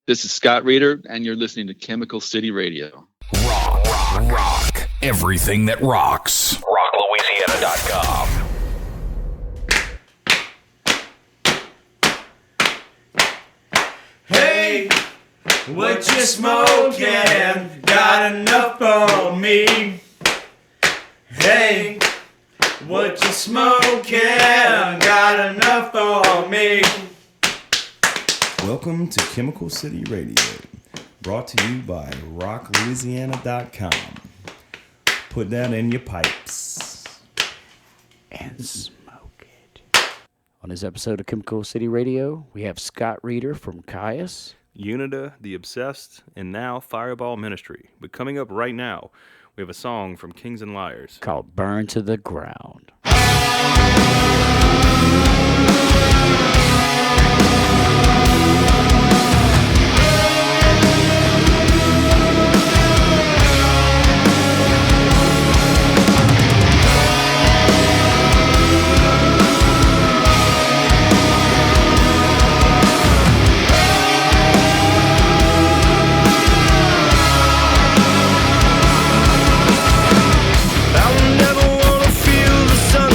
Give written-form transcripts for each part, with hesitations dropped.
This is Scott Reeder, and you're listening to Chemical City Radio. Rock. Everything that rocks. RockLouisiana.com. Hey, what you smoking? Got enough for me? Hey, what you smoking? Got enough for me? Welcome to Chemical City Radio, brought to you by RockLouisiana.com. Put that in your pipes and smoke it. On this episode of Chemical City Radio, we have Scott Reeder from Kyuss, Unida, The Obsessed, and now Fireball Ministry. But coming up right now, we have a song from Kings and Liars called Burn to the Ground. I never wanna feel the sun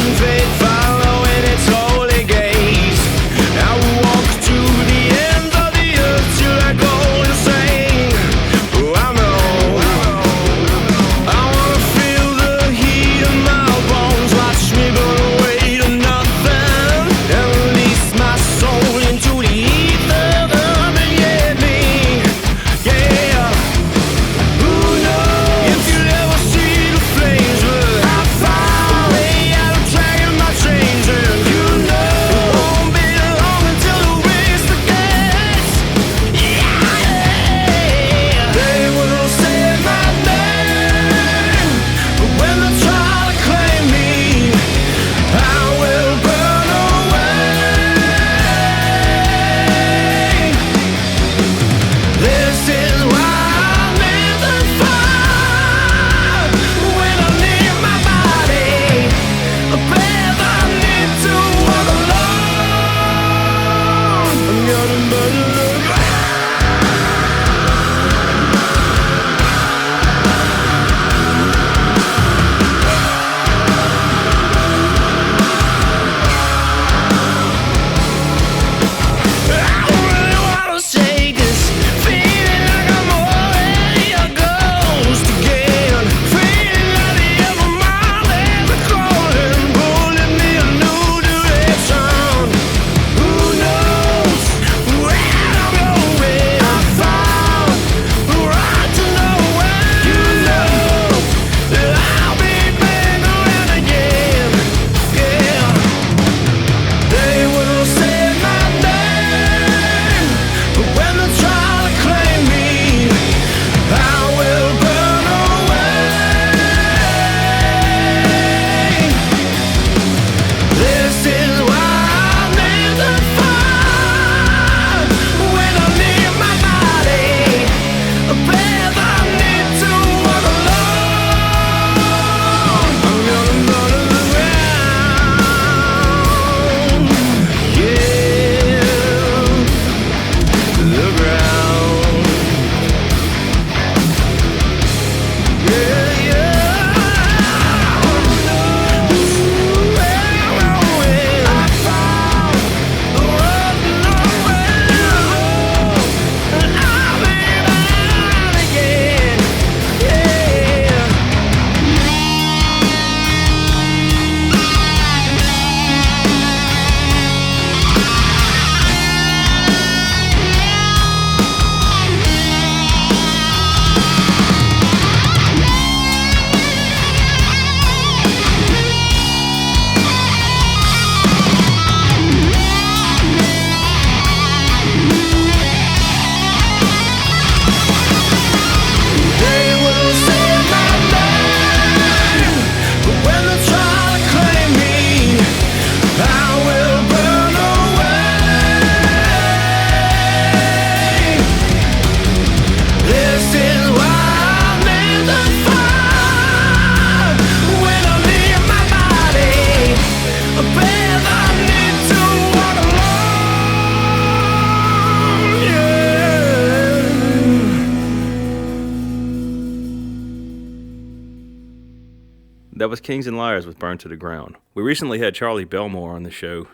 That was Kings and Liars with Burned to the Ground. We recently had Charlie Belmore on the show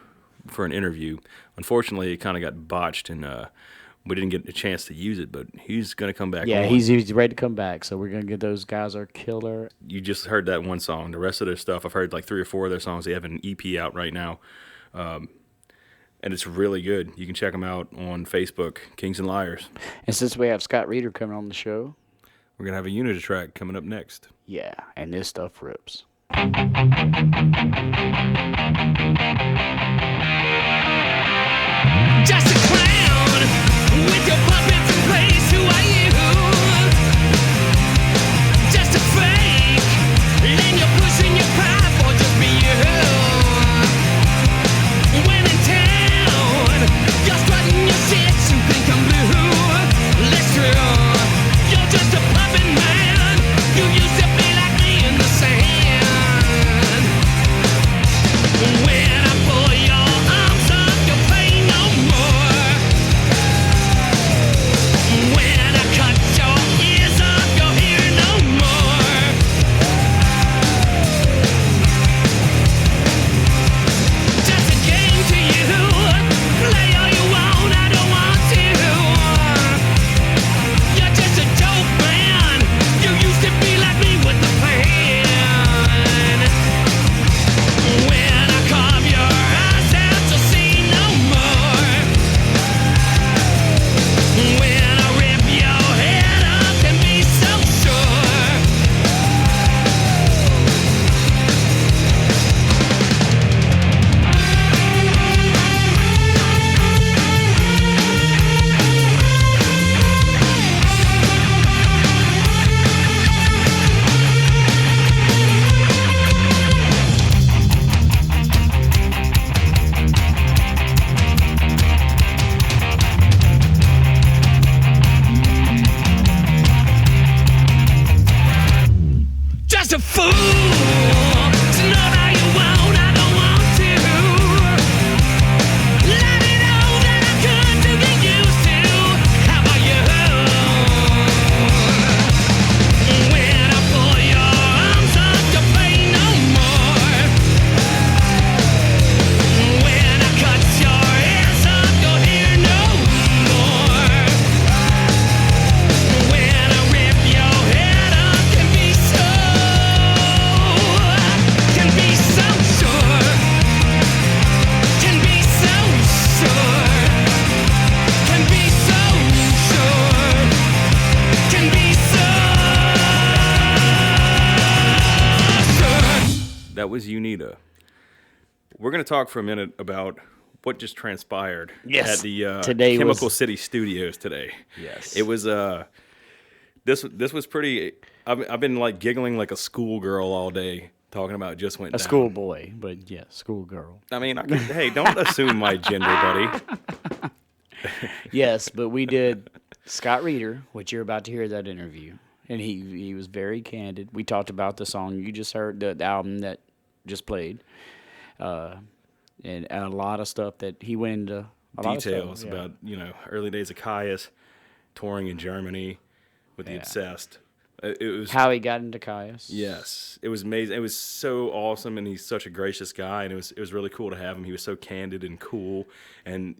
for an interview. Unfortunately, it kind of got botched, and we didn't get a chance to use it, but he's going to come back on. He's ready to come back, so we're going to get those guys are killer. You just heard that one song. The rest of their stuff, I've heard like 3 or 4 of their songs. They have an EP out right now, and it's really good. You can check them out on Facebook, Kings and Liars. And since we have Scott Reeder coming on the show, we're going to have a Unida track coming up next. Yeah, and this stuff rips. Just a clown with your puppets in place. Who are you? Just a fake, and you're pushing your pride for just be you. When in town, you're strutting your shit. You think I'm blue? That's true. You're just a puppet man. You used to be like me in the sand. When I pull your arms up, you'll pay no more. When I cut your ears off, you'll hear no more. Just a game to you. Play all you want, I don't want to. You're just a joke, man. You used to be like me with the plan. When I carve your eyes out, you'll see no more. When I rip your head up and be so sure. Just a fool to know how you want, I don't want to. Let me know that I'm good to get used to. How about you? When I pull your arms up, you pay no more. When I cut your ears off, you'll hear no more. When I rip your head up, can be so sure. Can be so sure. Can be so sure. Can be so sure. That was Unida. We're going to talk for a minute about what just transpired Yes. at the Today Chemical was- City Studios today. Yes. It was this was pretty. I've been like giggling like a schoolgirl all day talking about it just went A down. schoolboy, but yeah, schoolgirl. I mean, hey, don't assume my gender, buddy. Yes, but we did Scott Reeder, which you're about to hear that interview, and he was very candid. We talked about the song you just heard, the album that just played, and a lot of stuff that he went into a lot of stuff, Details yeah. about early days of Kyuss, touring in Germany with the Yeah. Obsessed. It was How he got into Kyuss. Yes, it was amazing. It was so awesome, and he's such a gracious guy, and it was really cool to have him. He was so candid and cool, and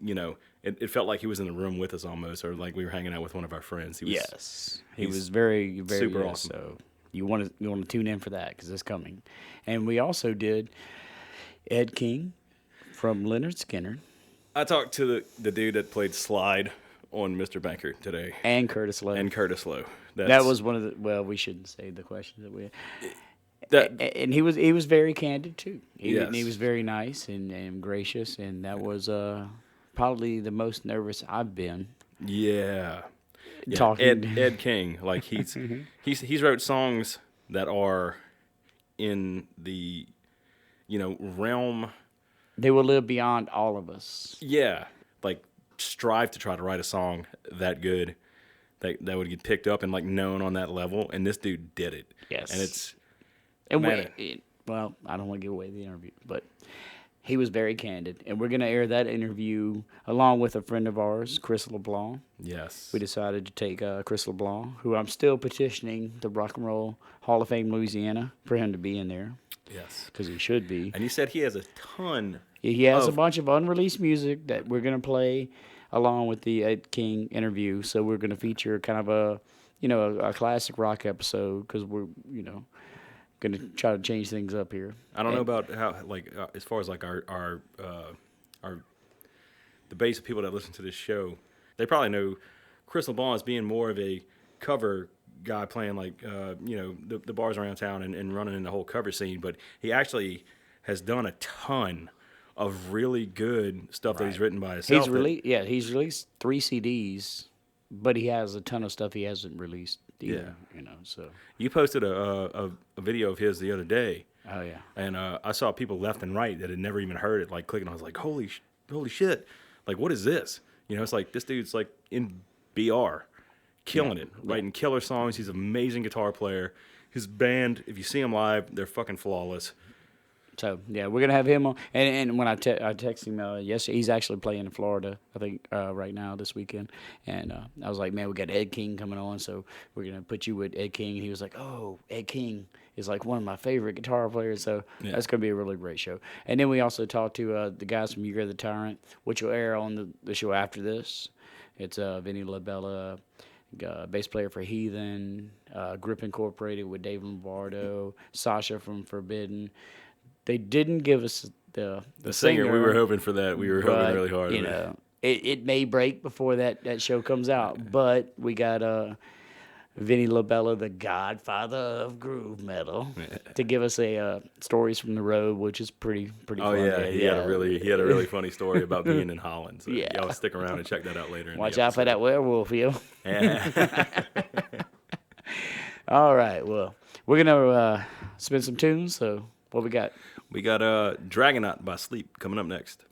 it felt like he was in the room with us almost, or like we were hanging out with one of our friends. He was, Yes, he he's was very, very super good, awesome. So you want to tune in for that because it's coming, and we also did Ed King from Leonard Skinner I talked to the dude that played Slide on Mr. Banker today, and Curtis Lowe. and Curtis Lowe. That was one of the. Well, we shouldn't say the questions that we. that. And he was very candid too. Yes. He was very nice and gracious, and that was probably the most nervous I've been. Yeah. Talking. Ed King, like he's wrote songs that are in the realm. They will live beyond all of us. Yeah, like strive to try to write a song that good that would get picked up and like known on that level, and this dude did it. Yes. And it's And Man, well, I don't want to give away the interview, but he was very candid, and we're gonna air that interview along with a friend of ours, Chris LeBlanc. Yes. We decided to take Chris LeBlanc, who I'm still petitioning the Rock and Roll Hall of Fame, Louisiana, for him to be in there Yes. because he should be. And you said he has a ton. He has a of- bunch of unreleased music that we're gonna play along with the Ed King interview. So we're gonna feature kind of a classic rock episode because we're gonna try to change things up here. I don't know about how, like, as far as like our the base of people that listen to this show, they probably know Chris LeBlanc as being more of a cover guy playing like the bars around town and running in the whole cover scene, but he actually has done a ton of really good stuff that he's written by himself. He's released 3 CDs, but he has a ton of stuff he hasn't released either. So You posted a video of his the other day. oh yeah. And I saw people left and right that had never even heard it, like clicking. I was like, holy shit. Like, what is this? It's like this dude's like in BR, killing it, writing killer songs. He's an amazing guitar player. His band, if you see him live, they're fucking flawless. So yeah, we're gonna have him on. And when I text him yesterday, he's actually playing in Florida, I think, right now this weekend. And I was like, man, we got Ed King coming on, so we're gonna put you with Ed King. And he was like, oh, Ed King is like one of my favorite guitar players. So that's gonna be a really great show. And then we also talked to the guys from You're the Tyrant, which will air on the show after this. It's Vinny LaBella, bass player for Heathen, Grip Incorporated with Dave Lombardo, Sasha from Forbidden. They didn't give us the singer. We were hoping for that. We were hoping really hard. It may break before that show comes out. But we got Vinny LaBella, the godfather of groove metal, to give us a Stories from the Road, which is pretty Oh fun. yeah, he had a really funny story about being in Holland. So y'all stick around and check that out later. Watch out for that werewolf, yo. All right, well, we're gonna spin some tunes. So what we got? We got Dragonaut by Sleep coming up next.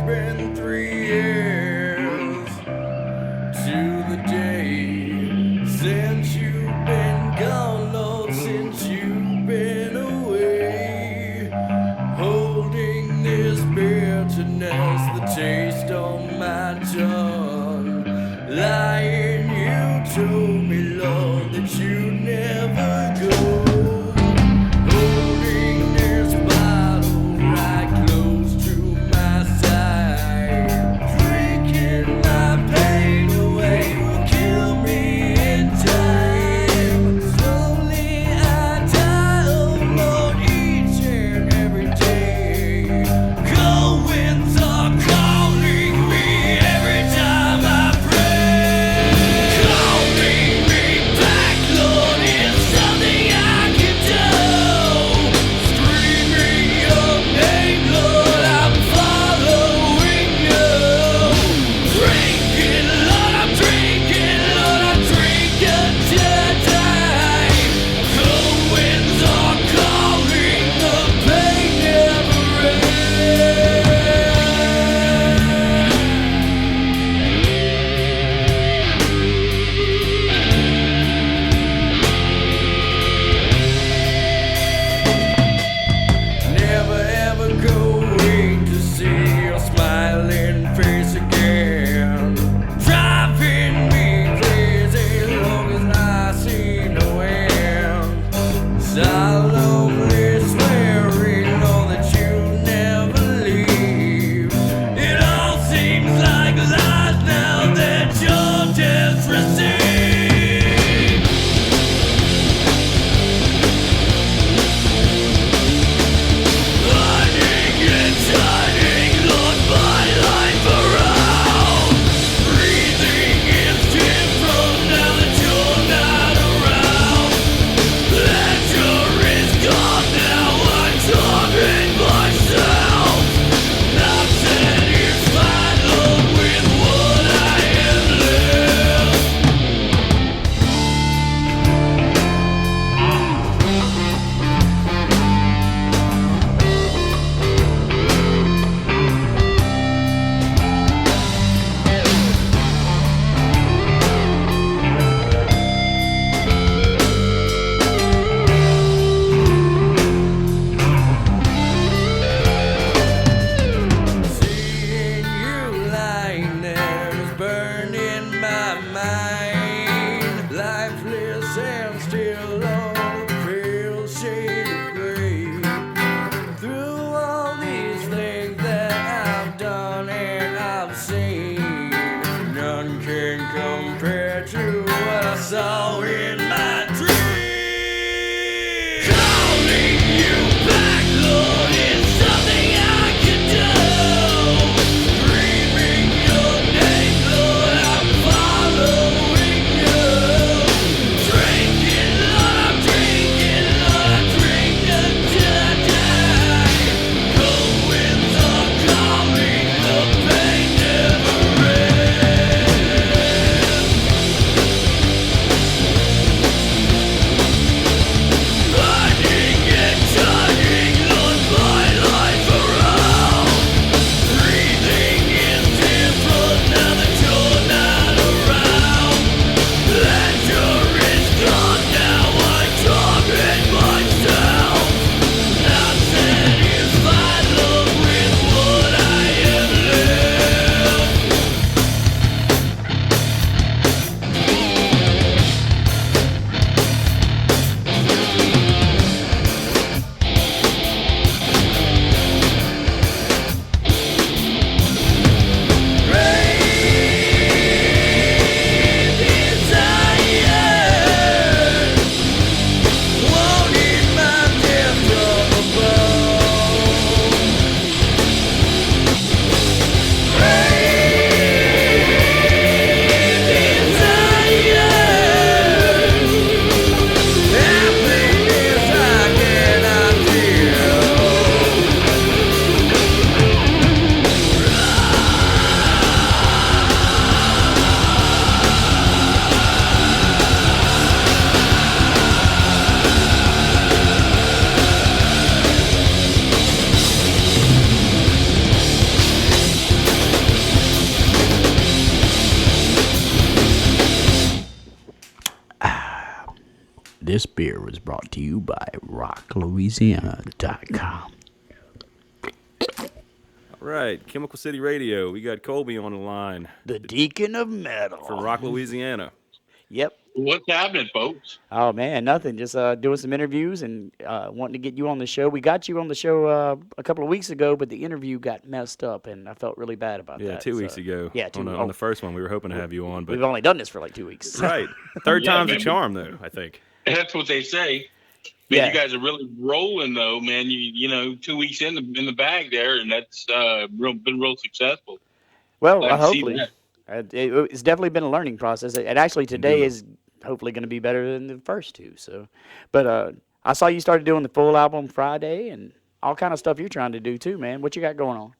been 3 years to the day since you've been gone, Lord, since you've been away. Holding this bitterness, the taste on my tongue. Lying, you told me, Lord, that you'd never go. Holding this bottle right close to my side. this beer was brought to you by rocklouisiana.com. All right, Chemical City Radio. We got Colby on the line The Deacon of Metal. from Rock, Louisiana. Yep. What's happening, folks? Oh, man, nothing. Just doing some interviews and wanting to get you on the show. We got you on the show a couple of weeks ago, but the interview got messed up, and I felt really bad about that. Yeah, 2 weeks ago. Yeah, on the first one, we were hoping to have you on, but we've only done this for like 2 weeks. right, third Yeah, time's a man. charm, though. I think. That's what they say. Man, Yeah. you guys are really rolling, though, man. You know, 2 weeks in the bag there, and that's been real successful. Well, Glad to see hopefully. that. It's definitely been a learning process. And actually, today is hopefully going to be better than the first two. So, but I saw you started doing the full album Friday and all kind of stuff you're trying to do too, man. What you got going on?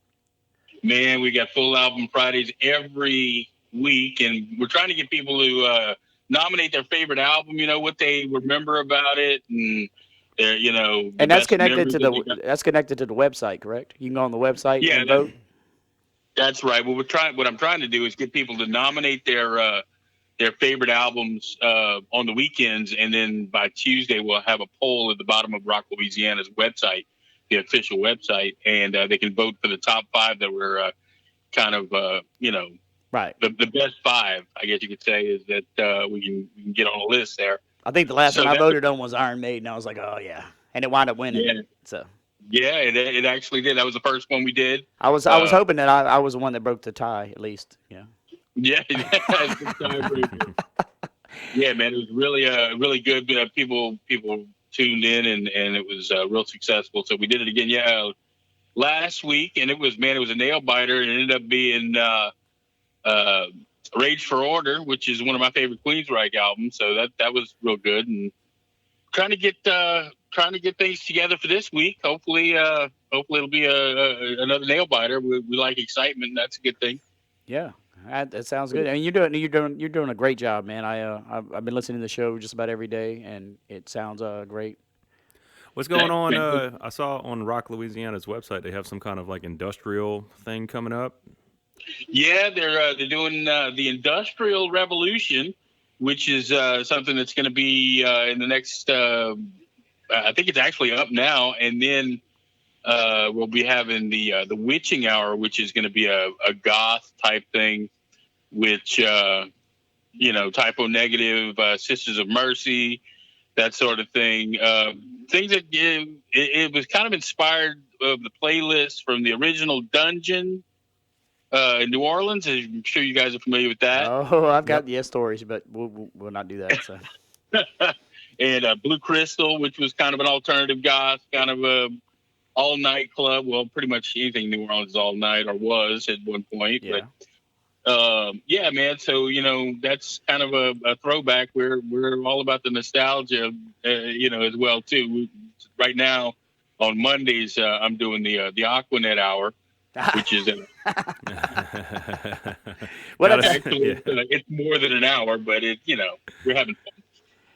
Man, we got full album Fridays every week, and we're trying to get people to nominate their favorite album. You know what they remember about it, and their, you know, the And that's best connected to memories that they got. that's connected to the website, correct? You can go on the website Yeah, and vote. That's right. What I'm trying to do is get people to nominate their favorite albums on the weekends, and then by Tuesday we'll have a poll at the bottom of Rock Louisiana's website, the official website, and they can vote for the top 5 that were kind of Right. the best 5, I guess you could say, is that we can get on a list there. I think the last So one I that- voted on was Iron Maiden. I was like, oh yeah, and it wound up winning. Yeah. So Yeah, it actually did. That was the first one we did. I was hoping that I was the one that broke the tie at least. Yeah. Yeah, that's the tiebreaker. Yeah, man, it was really good. People tuned in, and it was real successful. So we did it again. Yeah, last week, and it was a nail biter. It ended up being Rage for Order, which is one of my favorite Queensryche albums. So that was real good, and trying to get things together for this week. Hopefully it'll be another nail biter. We like excitement. That's a good thing. Yeah, that sounds good. I mean, you're doing a great job, man. I've been listening to the show just about every day, and it sounds great. What's going on? I saw on Rock Louisiana's website they have some kind of like industrial thing coming up. Yeah, they're doing the Industrial Revolution, which is something that's going to be in the next. I think it's actually up now, and then we'll be having the Witching Hour, which is going to be a goth type thing, which Typo Negative, Sisters of Mercy, that sort of thing. Things that it was kind of inspired of the playlist from the original Dungeon in New Orleans. I'm sure you guys are familiar with that. Oh, I've got stories, but we'll not do that. So. And Blue Crystal, which was kind of an alternative goth, kind of a all-night club. Well, pretty much anything New Orleans is all-night, or was at one point. Yeah. But yeah, man. So that's kind of a throwback. We're all about the nostalgia, as well too. Right now on Mondays, I'm doing the Aquanet Hour, which is actually it's more than an hour, but we're having fun.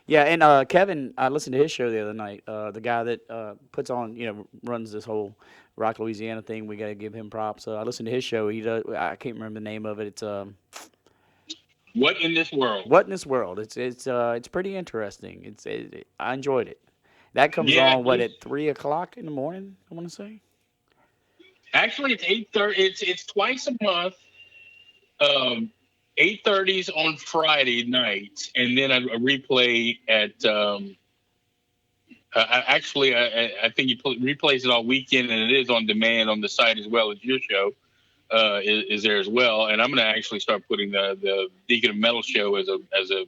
Yeah, and Kevin, I listened to his show the other night. The guy that puts on, runs this whole Rock Louisiana thing. We got to give him props. I listened to his show. He does. I can't remember the name of it. It's What in This World? What in This World? It's pretty interesting. I enjoyed it. That comes on at 3:00 in the morning, I want to say. Actually, it's 8:30. It's twice a month. 8:30s on Friday nights, and then a replay at. I think you replays it all weekend, and it is on demand on the site as well as your show is there as well. And I'm going to actually start putting the Deacon of Metal show as a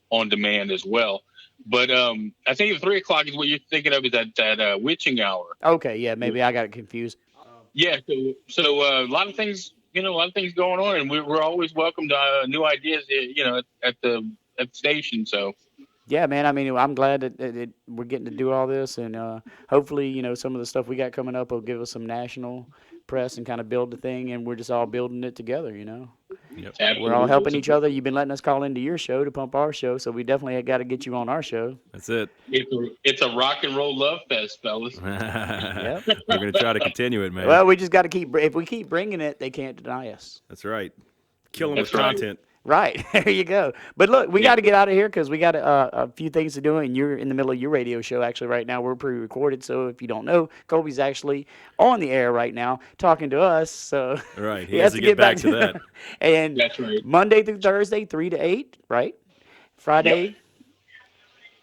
on demand as well. But I think if 3:00 is what you're thinking of, is that Witching Hour. Okay, yeah, maybe I got it confused. Yeah, so a lot of things, a lot of things going on, and we're always welcome to new ideas, at the station. So. Yeah, man. I mean, I'm glad that we're getting to do all this, and hopefully, some of the stuff we got coming up will give us some national press and kind of build the thing, and we're just all building it together, Yep. We're all helping each other. You've been letting us call into your show to pump our show, so we definitely got to get you on our show. That's it. It's a rock and roll love fest, fellas. Yep. We're going to try to continue it, man. Well, we just got to if we keep bringing it, they can't deny us. That's right. Kill them with That's right. content. Right. There you go. But look, we got to get out of here because we got a few things to do, and you're in the middle of your radio show actually right now. We're pre-recorded, so if you don't know, Colby's actually on the air right now talking to us. So Right. He has to get back to that. And That's right. Monday through Thursday, 3 to 8, right? Friday,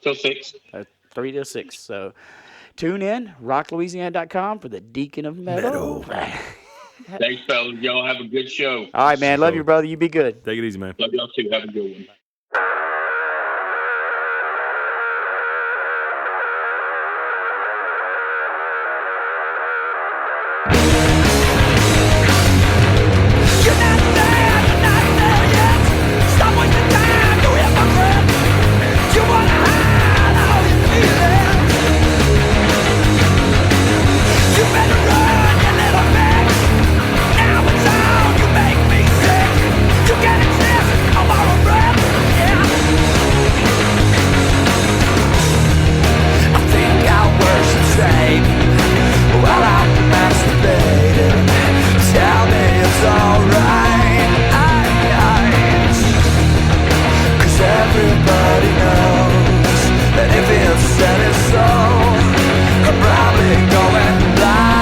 Till 6. 3 to 6. So tune in, rocklouisiana.com for the Deacon of Metal. Thanks, fellas. Y'all have a good show. All right, man. Love you, brother. You be good. Take it easy, man. Love y'all too. Have a good one. Everybody knows that if it's said it's so, I'm probably going blind.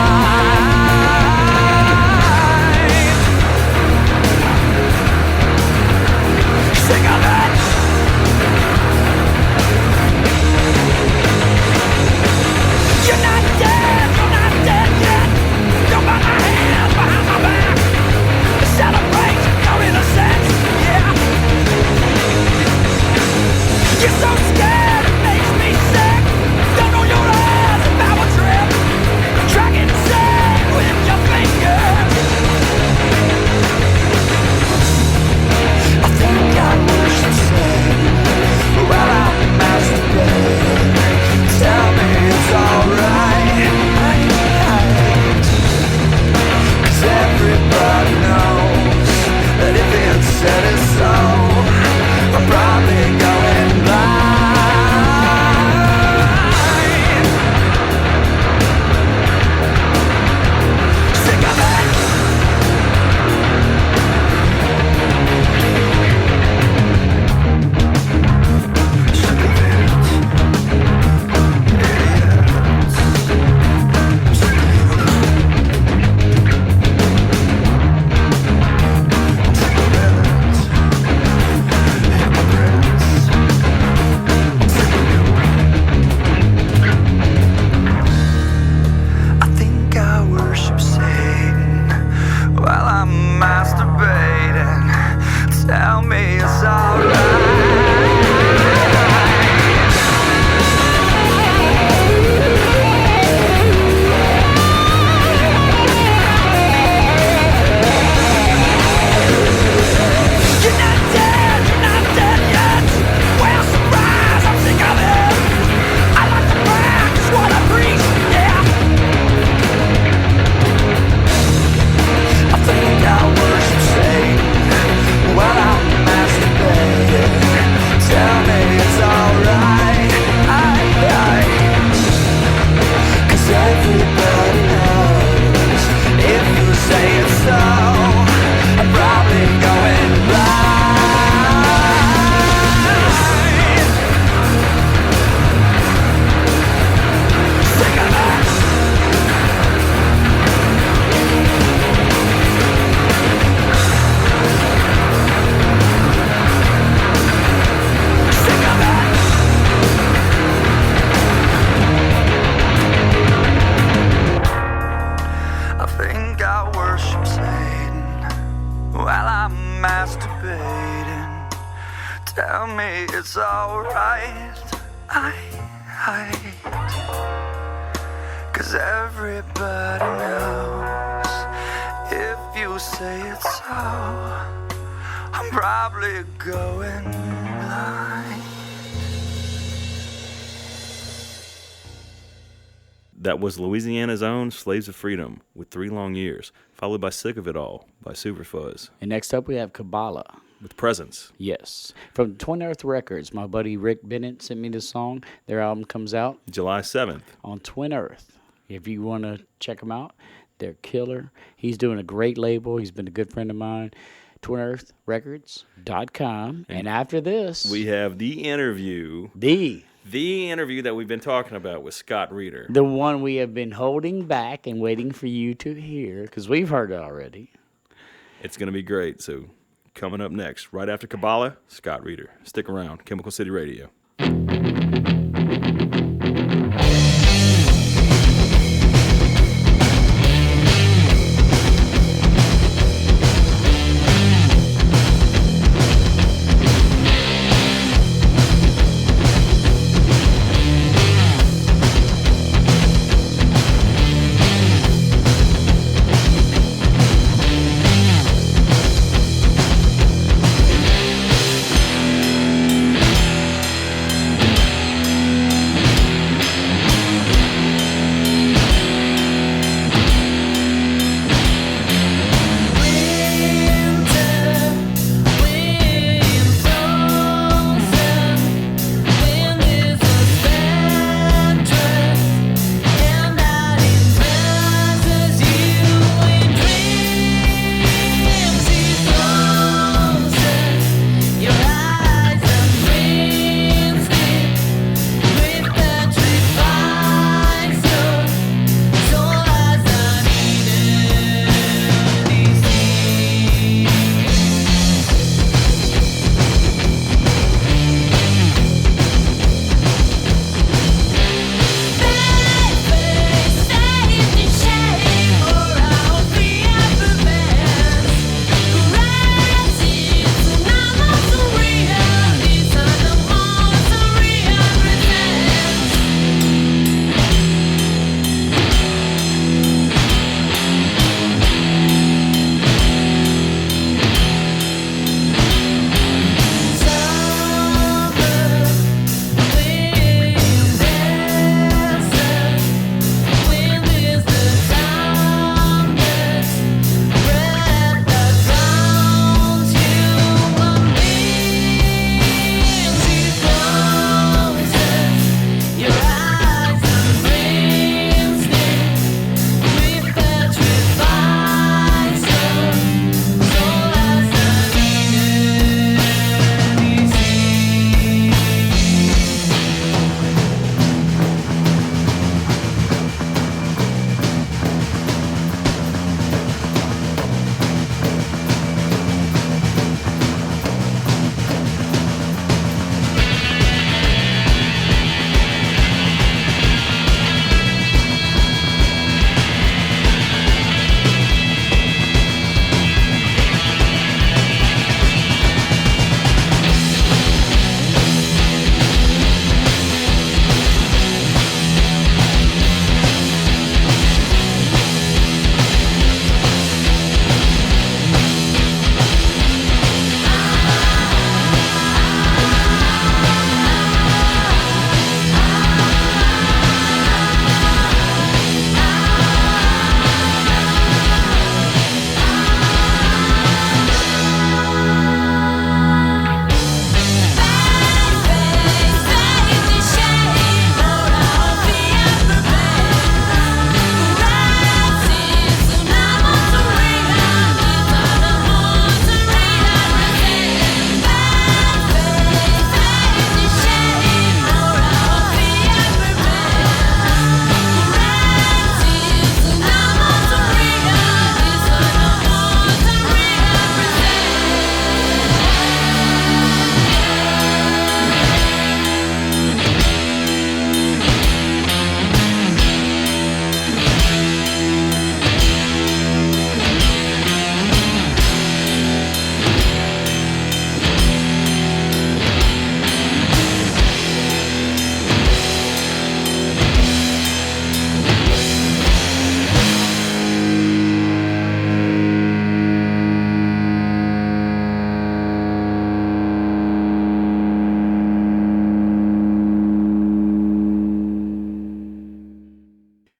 Sick of it. You're not dead yet. Don't bite my hands behind my back. Celebrate your innocence, yeah. You're so scared, it makes me sick. Don't know your eyes and power trip. Tracking sand with your fingers. I think I worship sin while I'm masturbating. Tell me it's alright. 'Cause everybody knows that if it's said it's so, I'm probably going blind. Sick of it. Sick of it. Idiots. Sick of it. Sick of it. I think I worship Satan while I'm masturbating. Tell me it's alright. You're not dead yet. Well, surprise, I'm sick of it. I like to practice what I preach, yeah. I think I worship Satan while I'm masturbating. Tell me it's alright. 'Cause everybody knows if you say it's so, I'm probably going blind. Sick of it. Sick of it. I think I worship Satan while I'm masturbating. Tell me it's alright. 'Cause everybody knows if you say it's so, I'm probably going blind. That was Louisiana's own Slaves of Freedom with 3 Long Years, followed by Sick of It All by Superfuzz And next up, we have Kabbalah. with Presence. Yes. From Twin Earth Records, my buddy Rick Bennett sent me this song. Their album comes out July 7th. on Twin Earth. If you want to check them out, they're killer. He's doing a great label. He's been a good friend of mine. TwinEarthRecords.com. And after this, We have the interview that we've been talking about with Scott Reeder. the one we have been holding back and waiting for you to hear, because we've heard it already. It's going to be great. So coming up next, right after Kabbalah, Scott Reeder. Stick around. Chemical City Radio.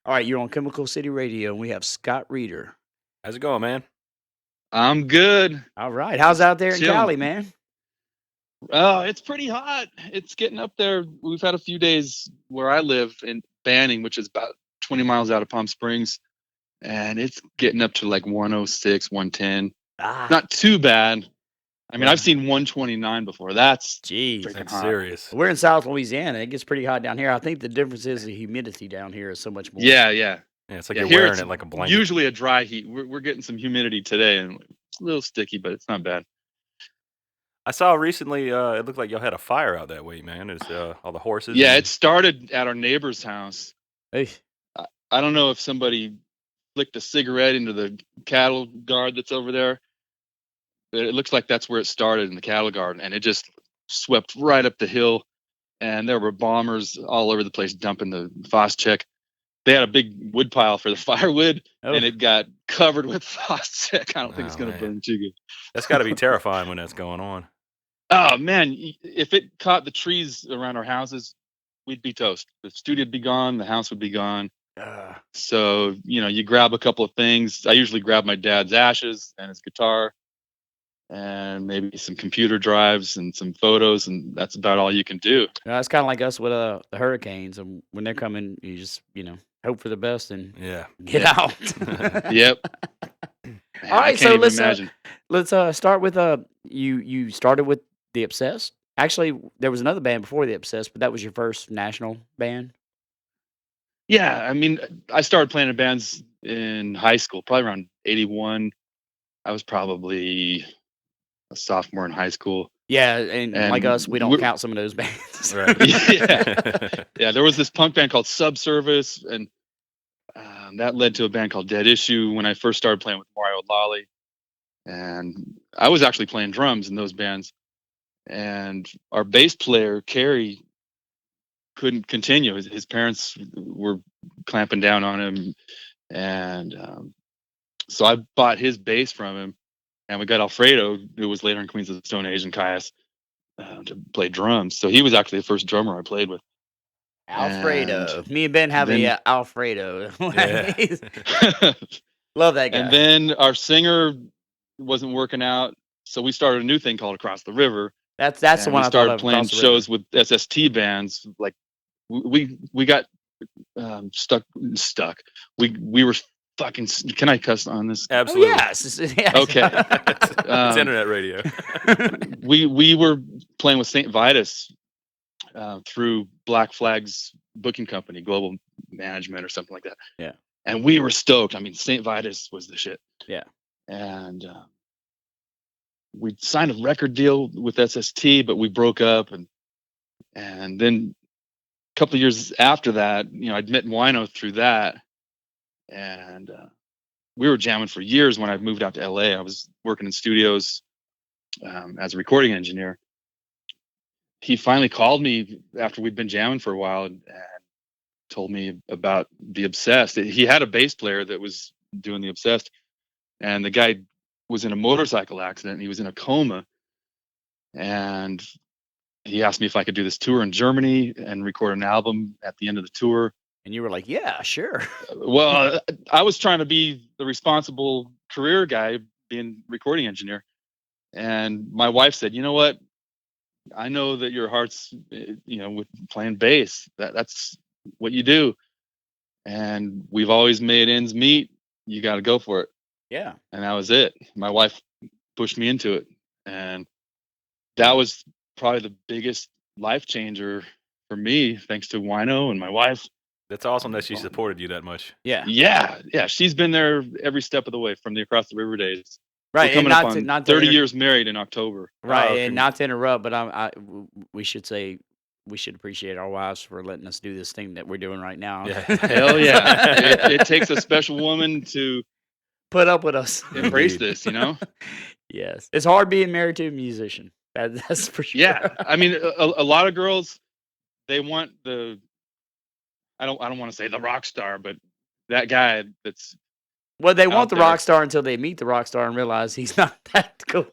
All right, you're on Chemical City Radio, and we have Scott Reeder. How's it going, man? I'm good. All right, how's out there in Chilling. Cali, man? Oh, it's pretty hot. It's getting up there. We've had a few days where I live in Banning, which is about 20 miles out of Palm Springs, and it's getting up to like 106, 110. Not too bad. I mean, Well, I've seen 129 before. That's Jeez. freaking That's hot. serious. We're in South Louisiana. It gets pretty hot down here. I think the difference is the humidity down here is so much more. Yeah. Yeah, it's like Yeah, you're here wearing it's it like a blanket. usually a dry heat. We're getting some humidity today, and it's a little sticky, but it's not bad. I saw recently. It looked like y'all had a fire out that way, man. It's all the horses. Yeah, and- it started at our neighbor's house. Hey, I don't know if somebody flicked a cigarette into the cattle guard that's over there, but it looks like that's where it started, in the cattle guard, and it just swept right up the hill. And there were bombers all over the place dumping the Phosgene. They had a big wood pile for the firewood, Oh. and it got covered with Phosgene. I don't think it's Oh, going to man. burn too good. That's got to be terrifying when that's going on. Oh man, if it caught the trees around our houses, we'd be toast. The studio'd be gone, the house would be gone. So, you grab a couple of things. I usually grab my dad's ashes and his guitar and maybe some computer drives and some photos, and that's about all you can do. it's kind of like us with the hurricanes. And when they're coming, you just hope for the best and Yeah. get out. Yep. Man, All I right, can't so even let's imagine. start with you started with the Obsessed. Actually, there was another band before the Obsessed, but that was your first national band. Yeah, I mean, I started playing in bands in high school, probably around 81. I was probably a sophomore in high school. Yeah, and like And us, we don't count some of those bands. Right. Yeah, there was this punk band called Subservice, and that led to a band called Dead Issue when I first started playing with Mario Lolly. And I was actually playing drums in those bands. And our bass player, Kerry, couldn't continue. His parents were clamping down on him. And so I bought his bass from him. And we got Alfredo, who was later in Queens of the Stone Age and Kyuss, to play drums. So he was actually the first drummer I played with. Alfredo. Me and Ben have a Alfredo. Yeah. Love that guy. And then our singer wasn't working out, so we started a new thing called Across the River. That's the And one we I thought started of. playing Across the shows River. with SST bands. Like we got stuck. We were fucking. Can I cuss on this? Oh, Absolutely. yes. Yes. Okay. It's internet radio. We were playing with St. Vitus through Black Flag's booking company, Global Management or something like that. Yeah. And we were stoked. I mean, St. Vitus was the shit. Yeah. And we signed a record deal with SST, but we broke up. And then a couple of years after that, I'd met Wino through that. And we were jamming for years. When I moved out to LA, I was working in studios as a recording engineer. He finally called me after we'd been jamming for a while and told me about the Obsessed. He had a bass player that was doing the Obsessed, and the guy was in a motorcycle accident. And he was in a coma, and he asked me if I could do this tour in Germany and record an album at the end of the tour. And you were like, yeah, sure. Well, I was trying to be the responsible career guy, being recording engineer. And my wife said, you know what? I know that your heart's, with playing bass. That's what you do. And we've always made ends meet. You got to go for it. Yeah. And that was it. My wife pushed me into it. And that was probably the biggest life changer for me, thanks to Wino and my wife. That's awesome that she supported you that much. Yeah. Yeah. She's been there every step of the way from the Across the River days. Right. We're coming and up on not 30 years married in October. Right. Oh, And not to interrupt, but we should say we should appreciate our wives for letting us do this thing that we're doing right now. Yeah. Hell yeah. It takes a special woman to Put up with us. embrace this, Yes. It's hard being married to a musician. That's for sure. Yeah. I mean, a lot of girls, they want I don't want to say the rock star, but that guy that's Well, they want out the there. rock star until they meet the rock star and realize he's not that cool.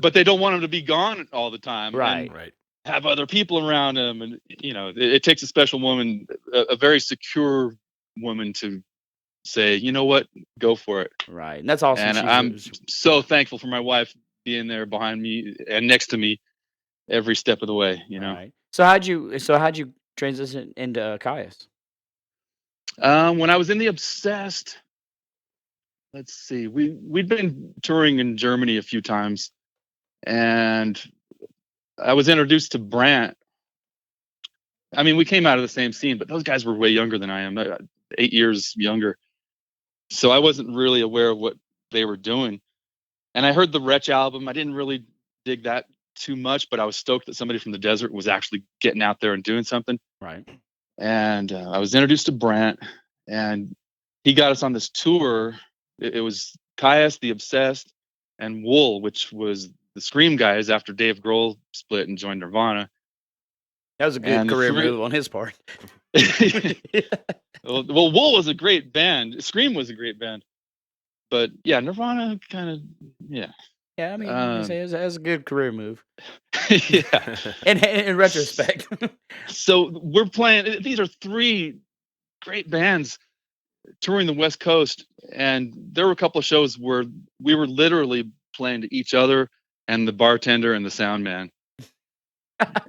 but they don't want him to be gone all the time. Right. And Right. have other people around him. And, it takes a special woman, a very secure woman to say, you know what, go for it. Right. And that's awesome. And I'm so thankful for my wife being there behind me and next to me every step of the way, Right. So how'd you transition into Kyuss? When I was in the Obsessed, let's see. We'd been touring in Germany a few times, and I was introduced to Brant. I mean, we came out of the same scene, but those guys were way younger than I am, 8 years younger. So I wasn't really aware of what they were doing. And I heard the Wretch album. I didn't really dig that too much, but I was stoked that somebody from the desert was actually getting out there and doing something. Right. And I was introduced to Brant, and he got us on this tour. It was Kyuss, The Obsessed, and Wool, which was the Scream guys after Dave Grohl split and joined Nirvana. That was a good And the career three- move on his part. well, Wool was a great band. Scream was a great band. But yeah, Nirvana kind of, yeah. Yeah, I mean, you can say it was a good career move. Yeah. In retrospect. So we're playing, these are three great bands touring the West Coast. And there were a couple of shows where we were literally playing to each other and the bartender and the sound man.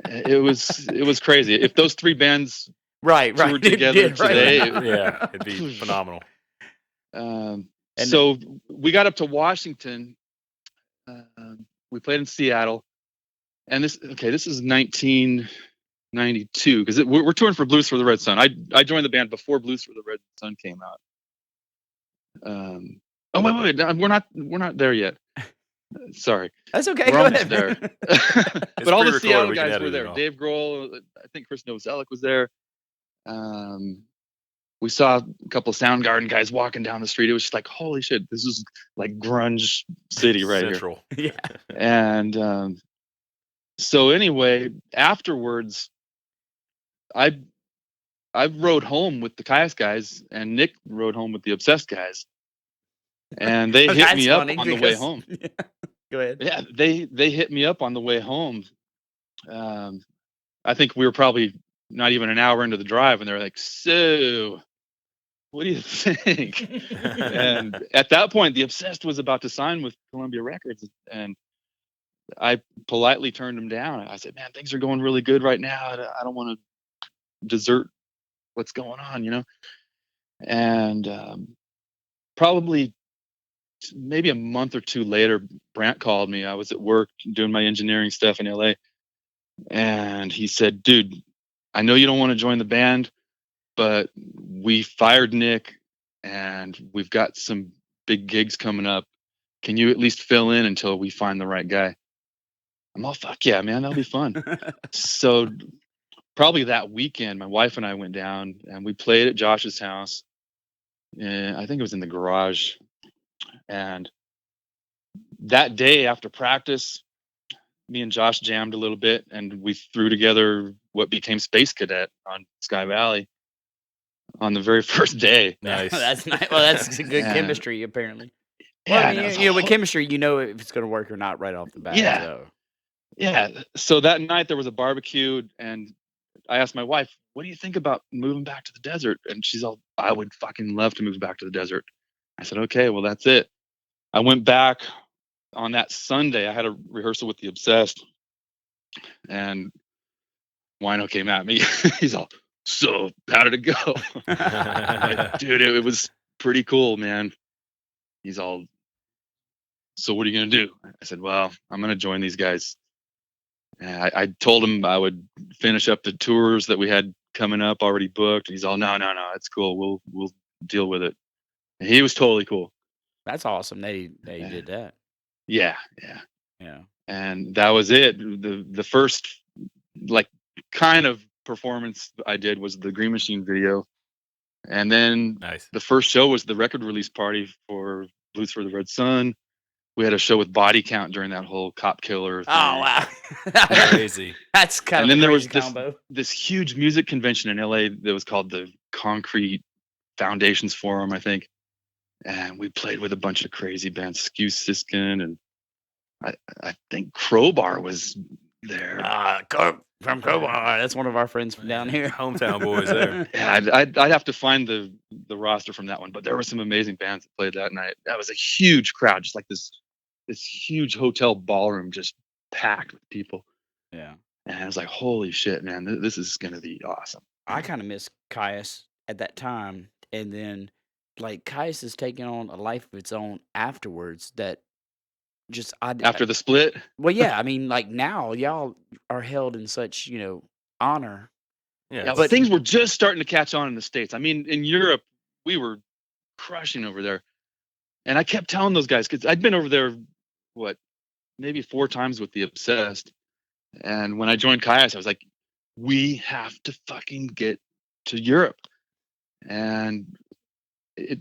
It was crazy. If those three bands right. toured It together did, right. today, Yeah, it'd be phenomenal. And- so we got up to Washington. We played in Seattle, and this is 1992 because we're touring for Blues for the Red Sun. I joined the band before Blues for the Red Sun came out. Oh wait, no, we're not there yet. Sorry, That's okay. we're Go almost ahead. there. It's But all the pre-recorded, Seattle we can guys edit were it there. all. Dave Grohl, I think Chris Novoselic was there. We saw a couple of Soundgarden guys walking down the street. It was just like, holy shit, this is like grunge city right Central. Yeah. here. And so anyway, afterwards, I rode home with the Kyuss guys, and Nick rode home with the Obsessed guys, and they hit That's me up funny on the way because- home. Go ahead. Yeah, they hit me up on the way home. I think we were probably not even an hour into the drive, and they're like, "So, what do you think?" And at that point, the Obsessed was about to sign with Columbia Records, and I politely turned them down. I said, "Man, things are going really good right now. I don't want to desert what's going on, you know." And probably maybe a month or two later, Brant called me. I was at work doing my engineering stuff in LA, and he said, "Dude, I know you don't want to join the band, but we fired Nick, and we've got some big gigs coming up. Can you at least fill in until we find the right guy?" I'm all, "Fuck yeah, man, that'll be fun." So probably that weekend, my wife and I went down and we played at Josh's house. And I think it was in the garage. And that day after practice, me and Josh jammed a little bit, and we threw together what became Space Cadet on Sky Valley on the very first day. Nice. That's nice. Well, that's good Yeah. chemistry, apparently. Well, Yeah, I mean, and it was you know, with ho- chemistry, you know if it's going to work or not right off the bat. Yeah. So. yeah. So that night there was a barbecue, and I asked my wife, "What do you think about moving back to the desert?" And she's all, "I would fucking love to move back to the desert." I said, "Okay, well, that's it." I went back on that Sunday. I had a rehearsal with the Obsessed, and Wino came at me. He's all, "So how did it go?" I'm like, "Dude, it was pretty cool, man." He's all, "So what are you gonna do?" I said, "Well, I'm gonna join these guys." And I told him I would finish up the tours that we had coming up already booked. And he's all, no, it's cool. We'll deal with it. And he was totally cool. That's awesome. They did that. Yeah. Yeah. And that was it. The first like kind of performance I did was the Green Machine video. And then Nice. the first show was the record release party for Blues for the Red Sun. We had a show with Body Count during that whole cop killer thing. Oh wow. Crazy. That's kind And of then a there was crazy combo. this huge music convention in LA that was called the Concrete Foundations Forum, I think. And we played with a bunch of crazy bands, Kyuss, Siskin, and I think Crowbar was there. From Crowbar. That's one of our friends from down here. Hometown boys there. Yeah, I'd have to find the roster from that one, but there were some amazing bands that played that night. That was a huge crowd, just like this huge hotel ballroom, just packed with people. Yeah. And I was like, holy shit, man, this is gonna be awesome. I kind of miss Kyuss at that time, and then like Kyuss has taken on a life of its own afterwards. That just After the split, well, yeah. I mean, like now y'all are held in such honor. Yeah, yeah, But things were just starting to catch on in the States. I mean, in Europe, we were crushing over there, and I kept telling those guys because I'd been over there, what, maybe 4 times with the Obsessed, and when I joined Kyuss, I was like, we have to fucking get to Europe, and it.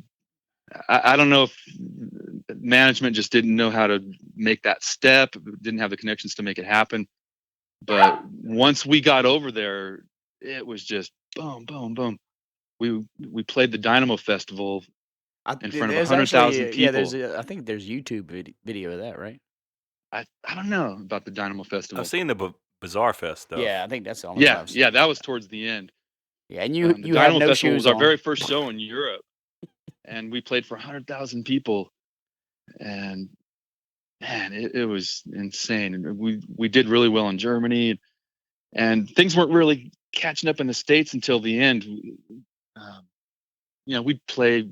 I don't know if management just didn't know how to make that step, didn't have the connections to make it happen. But once we got over there, it was just boom, boom, boom. We played the Dynamo Festival in front of there's 100,000 actually people. I think there's YouTube video of that, right? I don't know about the Dynamo Festival. I've seen the Bazaar Fest stuff. Yeah, I think that's the only one Yeah, I've seen. yeah, that was towards the end. Yeah, and The you had Dynamo no Festival shoes was our on. very first show in Europe, and we played for 100,000 people, and man, it was insane. And we did really well in Germany, and things weren't really catching up in the States until the end. Um, we'd play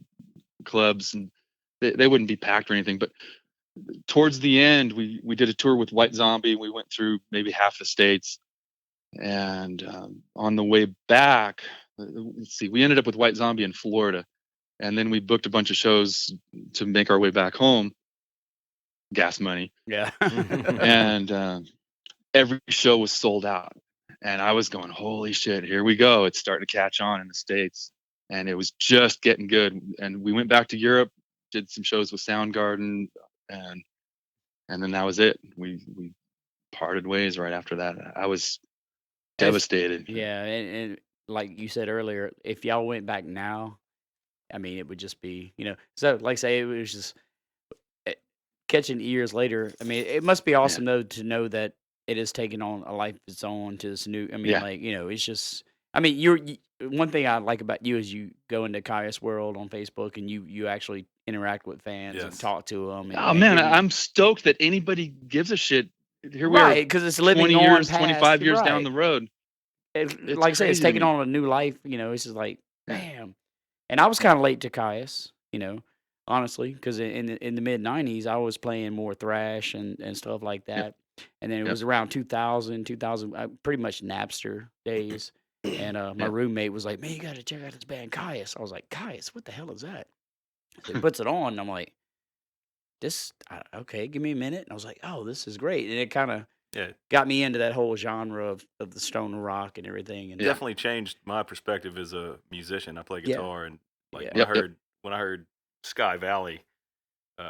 clubs, and they wouldn't be packed or anything, but towards the end, we did a tour with White Zombie. We went through maybe half the states, and on the way back, let's see, we ended up with White Zombie in Florida, and then we booked a bunch of shows to make our way back home. Gas money, Yeah. and every show was sold out, and I was going, holy shit, here we go, it's starting to catch on in the States, and it was just getting good. And we went back to Europe, did some shows with Soundgarden, and then that was it. We parted ways right after that. I was devastated. Yeah, and like you said earlier, if y'all went back now, I mean, it would just be, so like say it was just catching years later. I mean, it must be awesome though to know that it is taking on a life of its own to this new. I mean, Yeah. like it's just. I mean, one thing I like about you is you go into Kyuss World on Facebook and you actually interact with fans and Yes. talk to them. And, Oh and man, give you- I'm stoked that anybody gives a shit. Here we right, are, because it's living 20 on years, past, 25 years down right. the road. It's It's I say, it's crazy to taking me. on a new life. It's just like, Yeah. bam. And I was kind of late to Kyuss, honestly, because in the mid '90s I was playing more thrash and stuff like that. And then it Yep. was around 2000, pretty much Napster days. And my Yep. roommate was like, "Man, you got to check out this band Kyuss." I was like, "Kyuss, what the hell is that?" So he puts it on, and I'm like, okay, give me a minute. And I was like, "Oh, this is great." And it kind of Yeah, got me into that whole genre of the stoner rock and everything. And definitely changed my perspective as a musician. I play Yeah. guitar, and like Yeah. when I heard Sky Valley,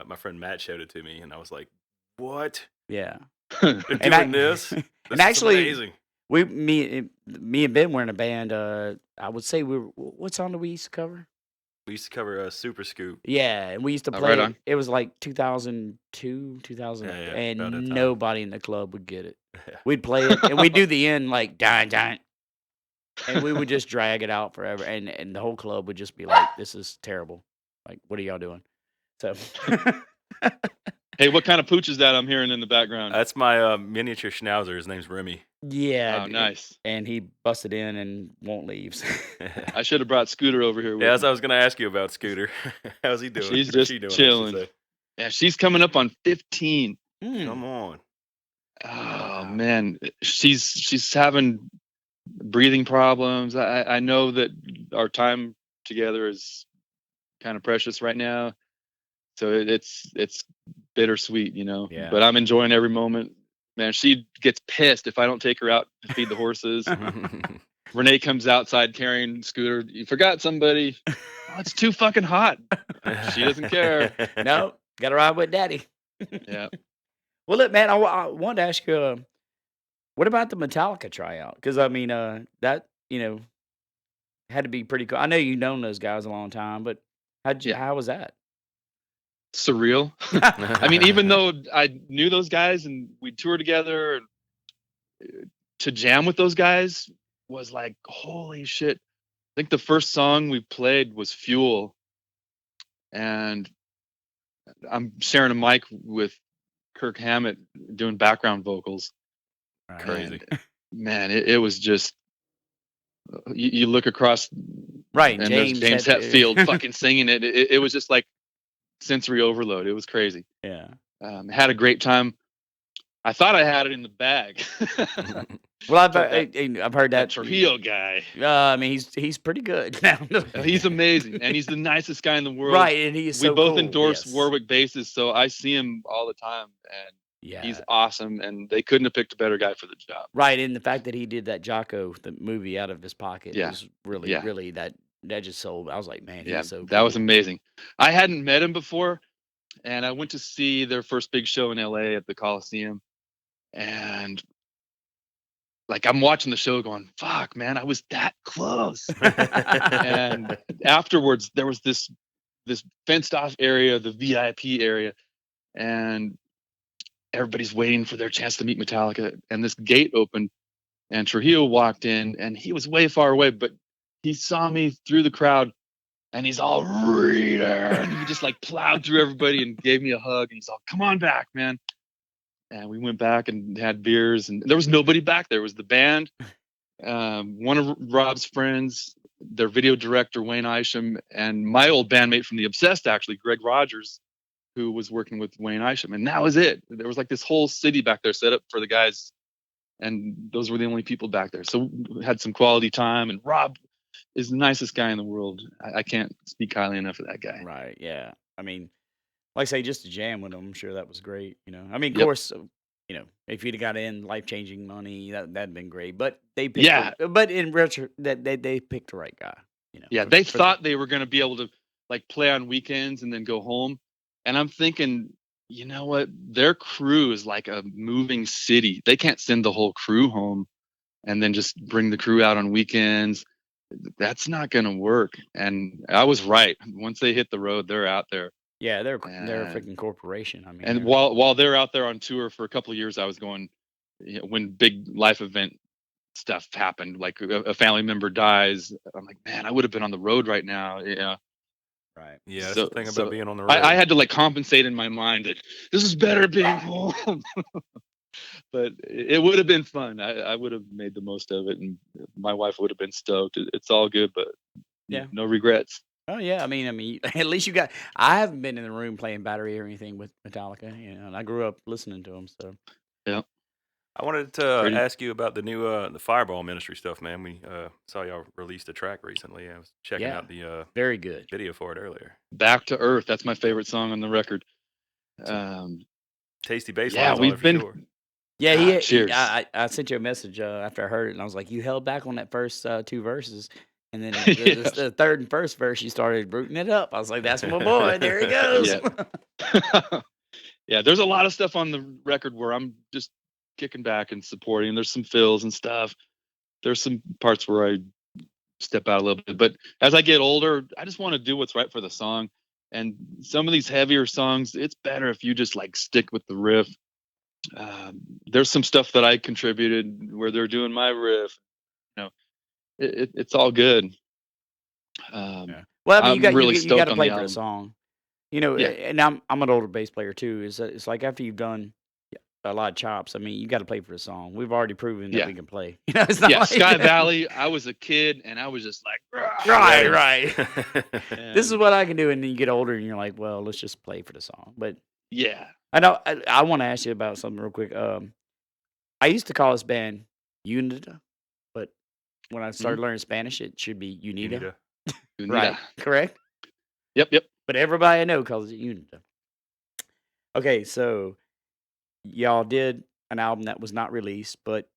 my friend Matt showed it to me, and I was like, "What? Yeah. They're And doing this? This and is actually, amazing." me and Ben were in a band. I would say what song did we used to cover? We used to cover Super Scoop. Yeah, and we used to Oh, play. right on. It was like 2002, 2000, Yeah, about and that time. nobody in the club would get it. Yeah. We'd play it, and we'd do the end like dine, and we would just drag it out forever, and the whole club would just be like, "This is terrible. Like, what are y'all doing?" So. Hey, what kind of pooch is that I'm hearing in the background? That's my miniature schnauzer. His name's Remy. Yeah. Oh, nice. And he busted in and won't leave. I should have brought Scooter over here with Yeah, as me. I was going to ask you about Scooter. How's he doing? She's Or just she doing, I should chilling. say. Yeah, she's coming up on 15. Come on. Oh man, she's having breathing problems. I know that our time together is kind of precious right now, so it's bittersweet, Yeah. But I'm enjoying every moment. Man, she gets pissed if I don't take her out to feed the horses. Renee comes outside carrying Scooter. You forgot somebody. Oh, it's too fucking hot. She doesn't care. No, got to ride with daddy. Yeah. Well, look, man, I wanted to ask you, what about the Metallica tryout? Because, I mean, that, had to be pretty cool. I know you've known those guys a long time, but how was that? Surreal. I mean, even though I knew those guys and we toured together, to jam with those guys was like, holy shit. I think the first song we played was Fuel, and I'm sharing a mic with Kirk Hammett doing background vocals. Crazy. And, man, it was just You look across, Right, and there's James James had Hetfield fucking singing it. It was just like sensory overload. It was crazy. yeah. Had a great time. I thought I had it in the bag. Well, I've But that, I've heard that that. Trujillo guy, I mean, he's pretty good now. he's amazing, and he's the nicest guy in the world. Right, and he is We so both cool. endorse Yes. Warwick basses, so I see him all the time, and Yeah. he's awesome. And they couldn't have picked a better guy for the job. Right, and the fact that he did that Jocko the movie out of his pocket Yeah. was really, Yeah. really that just sold. I was like, man, Yeah, he's so that was cool. amazing. I hadn't met him before, and I went to see their first big show in LA at the Coliseum, and like I'm watching the show going, fuck, man, I was that close. And afterwards there was this fenced off area, the VIP area, and everybody's waiting for their chance to meet Metallica, and this gate opened and Trujillo walked in, and he was way far away, but he saw me through the crowd, and he's all Reader, and he just like plowed through everybody and gave me a hug, and he's all, come on back, man. And we went back and had beers, and there was nobody back there. It was the band, one of Rob's friends, their video director, Wayne Isham, and my old bandmate from The Obsessed, actually, Greg Rogers, who was working with Wayne Isham. And that was it. There was like this whole city back there set up for the guys, and those were the only people back there. So we had some quality time, and Rob is the nicest guy in the world. I can't speak highly enough of that guy. Right, yeah. I mean, like I say, just to jam with him, I'm sure that was great. I mean, of Yep. course, if you'd have got in life changing money, that'd been great. But they picked Yeah. but in retro, that they picked the right guy. Yeah, they thought they were going to be able to like play on weekends and then go home. And I'm thinking, you know what? Their crew is like a moving city. They can't send the whole crew home and then just bring the crew out on weekends. That's not going to work. And I was right. Once they hit the road, they're out there. Yeah, they're a freaking corporation. I mean, And while they're out there on tour for a couple of years, I was going, when big life event stuff happened, like a family member dies, I'm like, man, I would have been on the road right now. Yeah. right. Yeah, that's So- the thing so about being on the road. I had to like compensate in my mind that this is better being home. But it would have been fun. I would have made the most of it, and my wife would have been stoked. It's all good, but Yeah. no regrets. Oh yeah, I mean, at least you got. I haven't been in the room playing battery or anything with Metallica, and I grew up listening to them. So I wanted to Pretty- ask you about the new the Fireball Ministry stuff, man. We saw y'all released a track recently. I was checking Yeah. out the very good. video for it earlier. Back to Earth. That's my favorite song on the record. Tasty bass Yeah, lines on we've it for been- sure. Yeah, Ah, cheers. I sent you a message after I heard it, and I was like, you held back on that first two verses, and then Yes. the third and first verse, you started rooting it up. I was like, that's my boy. There he goes. Yeah. Yeah, there's a lot of stuff on the record where I'm just kicking back and supporting. There's some fills and stuff. There's some parts where I step out a little bit. But as I get older, I just want to do what's right for the song. And some of these heavier songs, it's better if you just like stick with the riff. There's some stuff that I contributed where they're doing my riff. It's all good. Yeah. Well, I mean, I'm really you stoked got to on play the for the album. song. Yeah. And I'm an older bass player too. It's like after you've done a lot of chops, I mean, you got to play for the song. We've already proven that Yeah. we can play. It's not Yeah, like, Sky Valley. I was a kid and I was just like, right. and This is what I can do, and then you get older, and you're like, well, let's just play for the song. But yeah. I know I want to ask you about something real quick. I used to call this band Unida, but when I started learning Spanish, it should be Unida. Unida. Right? Correct. Yep. But everybody I know calls it Unida. Okay, so y'all did an album that was not released, but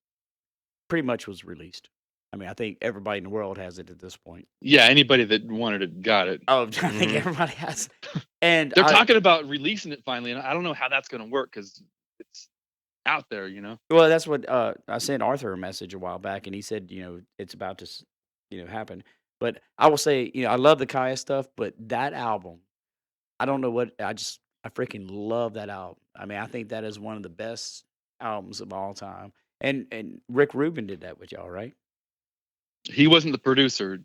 pretty much was released. I mean, I think everybody in the world has it at this point. Yeah, anybody that wanted it got it. Oh, I think everybody has. And They're talking about releasing it finally, and I don't know how that's going to work because it's out there, Well, that's what I sent Arthur a message a while back, and he said, it's about to, happen. But I will say, I love the Kaya stuff, but that album, I don't know what I freaking love that album. I mean, I think that is one of the best albums of all time. And Rick Rubin did that with y'all, right? He wasn't the producer.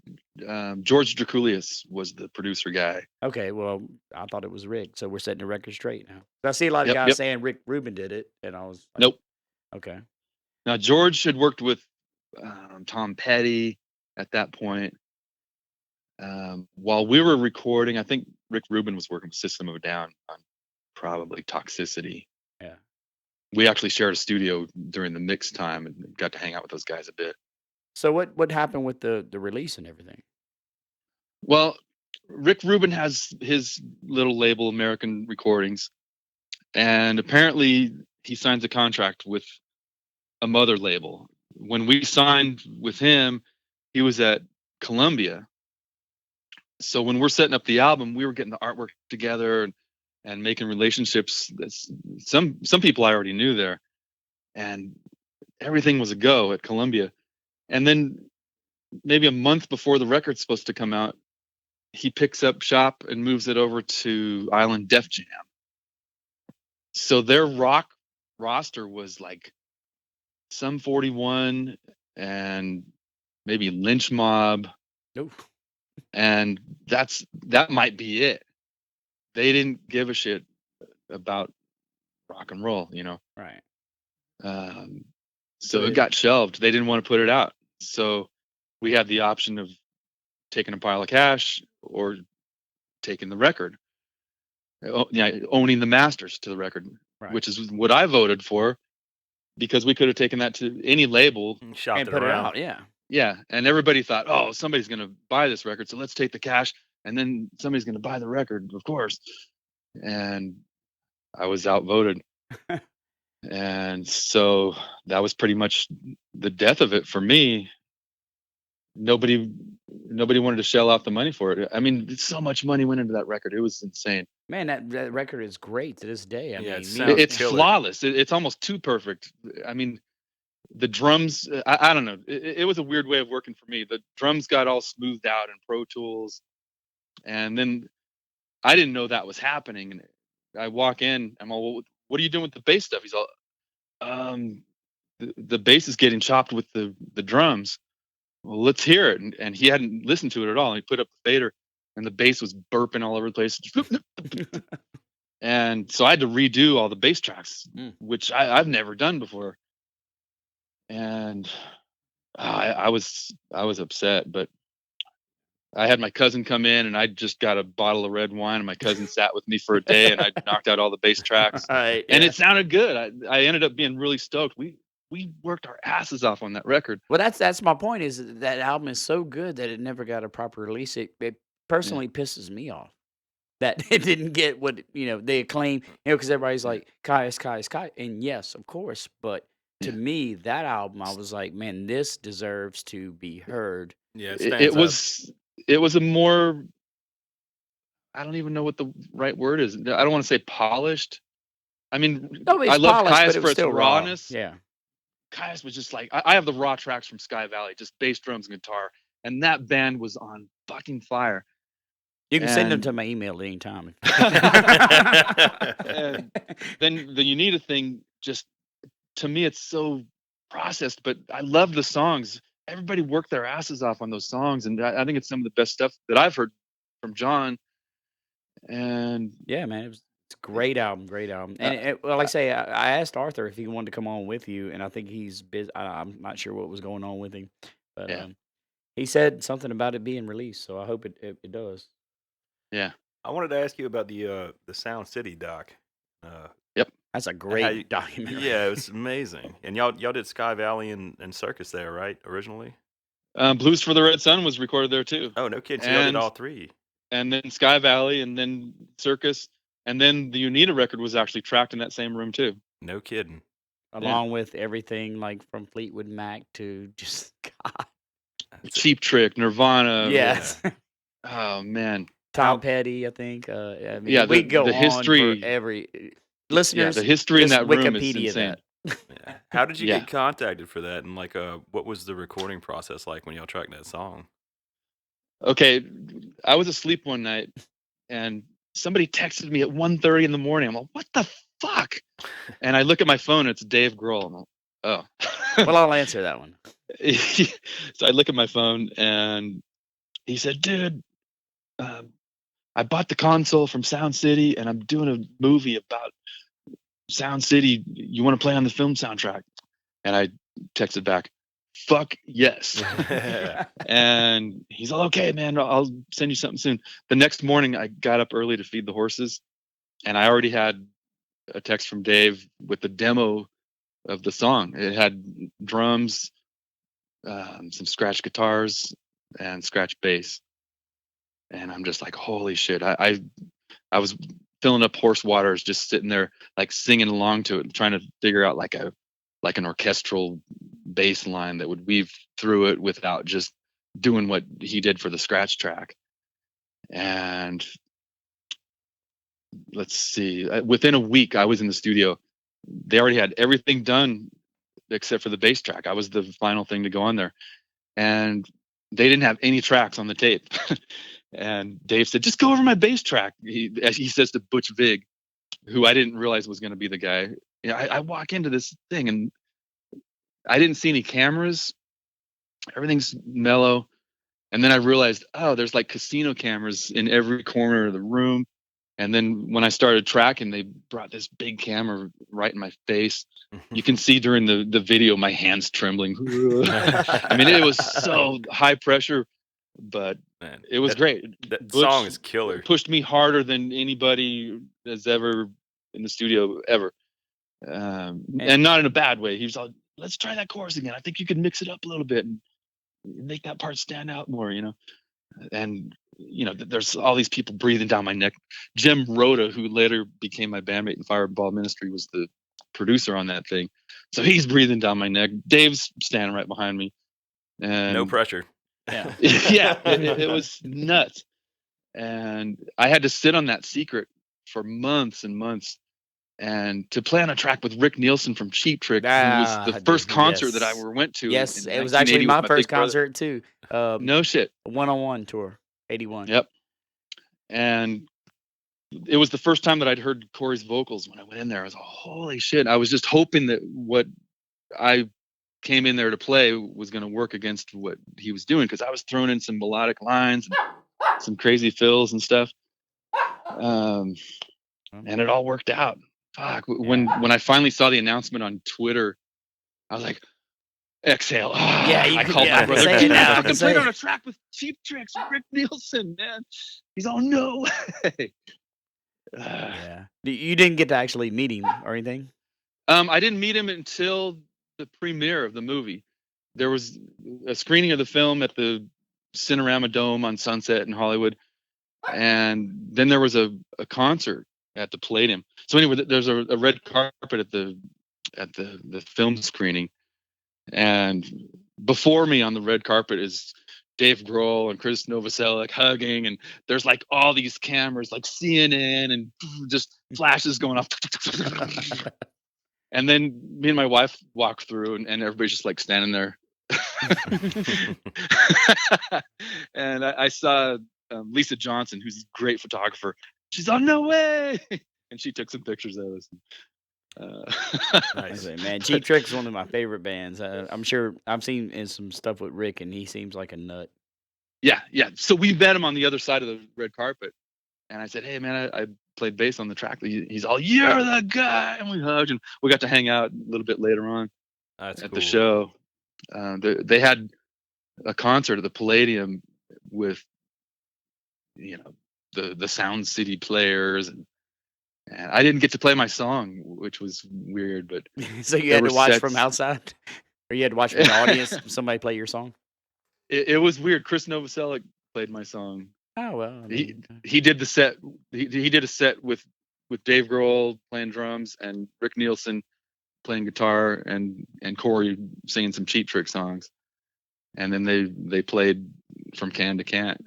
George Draculius was the producer guy. Okay, well, I thought it was Rick, so we're setting the record straight now. I see a lot of Yep, guys yep. saying Rick Rubin did it, and I was like, Nope. Okay. Now George had worked with Tom Petty at that point. While we were recording, I think Rick Rubin was working with System of a Down on probably Toxicity. Yeah. We actually shared a studio during the mix time and got to hang out with those guys a bit. So what happened with the release and everything? Well, Rick Rubin has his little label, American Recordings, and apparently he signs a contract with a mother label. When we signed with him, he was at Columbia. So when we're setting up the album, we were getting the artwork together and making relationships. Some people I already knew there, and everything was a go at Columbia. And then maybe a month before the record's supposed to come out, he picks up shop and moves it over to Island Def Jam. So their rock roster was like Sum 41 and maybe Lynch Mob, Oof. and that might be it. They didn't give a shit about rock and roll, you know. Right. So it got shelved. They didn't want to put it out. So we had the option of taking a pile of cash or taking the record. Owning the masters to the record, Right. which is what I voted for, because we could have taken that to any label Shopped And it put it around. out, yeah. Yeah, and everybody thought, oh, somebody's going to buy this record, so let's take the cash, and then somebody's going to buy the record, of course. And I was outvoted. And so that was pretty much the death of it for me. Nobody wanted to shell out the money for it. I mean, so much money went into that record. It was insane. Man, that record is great to this day. I Yeah, mean, it sounds It's killer. flawless. It's almost too perfect. I mean, the drums, I don't know. It was a weird way of working for me. The drums got all smoothed out in Pro Tools. And then I didn't know that was happening. And I walk in, I'm all, well, what are you doing with the bass stuff? He's all, the bass is getting chopped with the drums. Well, let's hear it. And he hadn't listened to it at all. He put up the fader and the bass was burping all over the place. And so I had to redo all the bass tracks, which I've never done before. And I was upset, but I had my cousin come in and I just got a bottle of red wine and my cousin sat with me for a day and I knocked out all the bass tracks. Right, And yeah. it sounded good. I ended up being really stoked. We worked our asses off on that record. Well, that's my point. Is that album is so good that it never got a proper release. It personally pisses me off that it didn't get what they acclaim. Because everybody's like Kyuss, and yes, of course. But to me, that album, I was like, man, this deserves to be heard. Yeah, It was a more, I don't even know what the right word is. I don't want to say polished. I mean, No, it's I love polished, but Kyuss it for was its still raw. rawness. Yeah. Kyuss was just like, I have the raw tracks from Sky Valley, just bass, drums, and guitar. And that band was on fucking fire. You can send them And- to my email at any time. And then the Unida thing, just to me, it's so processed, but I love the songs. Everybody worked their asses off on those songs. And I think it's some of the best stuff that I've heard from John. And Yeah, man, it's a great album, great album. And well, like I say, I asked Arthur if he wanted to come on with you, and I think he's busy. I'm not sure what was going on with him, but Yeah. he said something about it being released, so I hope it does. yeah, I wanted to ask you about the Sound City doc. That's a how great you- documentary. Yeah, it was amazing. And y'all did Sky Valley and Circus there, right? Originally. Blues for the Red Sun was recorded there too. Oh, no kidding. So y'all did And- all three. And then Sky Valley, and then Circus, and then the Unida record was actually tracked in that same room too. No kidding. Along with everything like from Fleetwood Mac to just God. Cheap Trick, Nirvana. Yes. Oh man. Tom Petty, I think. I mean, Yeah, we the go on history- for every listeners. the history in just that room is Wikipedia insane. that. Yeah. How did you Yeah. get contacted for that? And like, what was the recording process like when y'all tracked that song? Okay, I was asleep one night, and somebody texted me at 1:30 in the morning. I'm like, what the fuck? And I look at my phone, it's Dave Grohl. I'm like, oh. Well, I'll answer that one. So I look at my phone, and he said, dude, I bought the console from Sound City, and I'm doing a movie about Sound City. You want to play on the film soundtrack? And I texted back, fuck yes. And he's all, okay, man, I'll send you something soon. The next morning, I got up early to feed the horses, and I already had a text from Dave with the demo of the song. It had drums, some scratch guitars, and scratch bass. And I'm just like, holy shit! I was filling up horse waters, just sitting there, like singing along to it, trying to figure out like an orchestral bass line that would weave through it without just doing what he did for the scratch track. And let's see, within a week, I was in the studio. They already had everything done except for the bass track. I was the final thing to go on there, and they didn't have any tracks on the tape. And Dave said, "Just go over my bass track." He says to Butch Vig, who I didn't realize was going to be the guy. You know, I walk into this thing and I didn't see any cameras. Everything's mellow. And then I realized, oh, there's like casino cameras in every corner of the room. And then when I started tracking, they brought this big camera right in my face. You can see during the video my hands trembling. I mean, it was so high pressure, but Man, it was great. That Butch song is killer. pushed me harder than anybody has ever in the studio ever, and not in a bad way. He was like, "Let's try that chorus again. I think you can mix it up a little bit and make that part stand out more." You know, and there's all these people breathing down my neck. Jim Rhoda, who later became my bandmate in Fireball Ministry, was the producer on that thing. So he's breathing down my neck. Dave's standing right behind me, and No pressure. Yeah. yeah, it was nuts. And I had to sit on that secret for months and months. And to play on a track with Rick Nielsen from Cheap Trick, who was the first concert that I yes. went to. Yes, in it was actually 1980 with my first big brother. concert too. No shit. One-on-one tour, 81. Yep. And it was the first time that I'd heard Corey's vocals when I went in there. I was like, holy shit. I was just hoping that what I came in there to play was going to work against what he was doing, because I was throwing in some melodic lines and some crazy fills and stuff. And it all worked out. Fuck. When I finally saw the announcement on Twitter, I was like, exhale. Yeah, I called my brother. say it Dude, now. I can Say play it. on a track with Cheap Tricks, Rick Nielsen, man. He's all, no way. Yeah. You didn't get to actually meet him or anything? I didn't meet him until the premiere of the movie. There was a screening of the film at the Cinerama Dome on Sunset in Hollywood, and then there was a concert at the Palladium. So anyway, there's a red carpet at the film screening, and before me on the red carpet is Dave Grohl and Chris Novoselic hugging, and there's like all these cameras, like CNN, and just flashes going off. And then me and my wife walk through, and everybody's just like standing there. And I saw Lisa Johnson, who's a great photographer. She's on, no way, and she took some pictures of us. I say, man, Cheap Trick's one of my favorite bands. I'm sure I've seen in some stuff with Rick, and he seems like a nut. Yeah. So we met him on the other side of the red carpet, and I said, "Hey, man, I played bass on the track." He's all, "You're the guy," and we hugged, and we got to hang out a little bit later on That's at cool. the show. They had a concert at the Palladium with, the Sound City players, and I didn't get to play my song, which was weird. But So you there had were to watch sets- from outside, or you had to watch from the audience. Somebody play your song. it was weird. Chris Novoselic played my song. Oh well, I mean, He did the set. He did a set with Dave Grohl playing drums and Rick Nielsen playing guitar and Corey singing some Cheap Trick songs, and then they played From Can to Can't.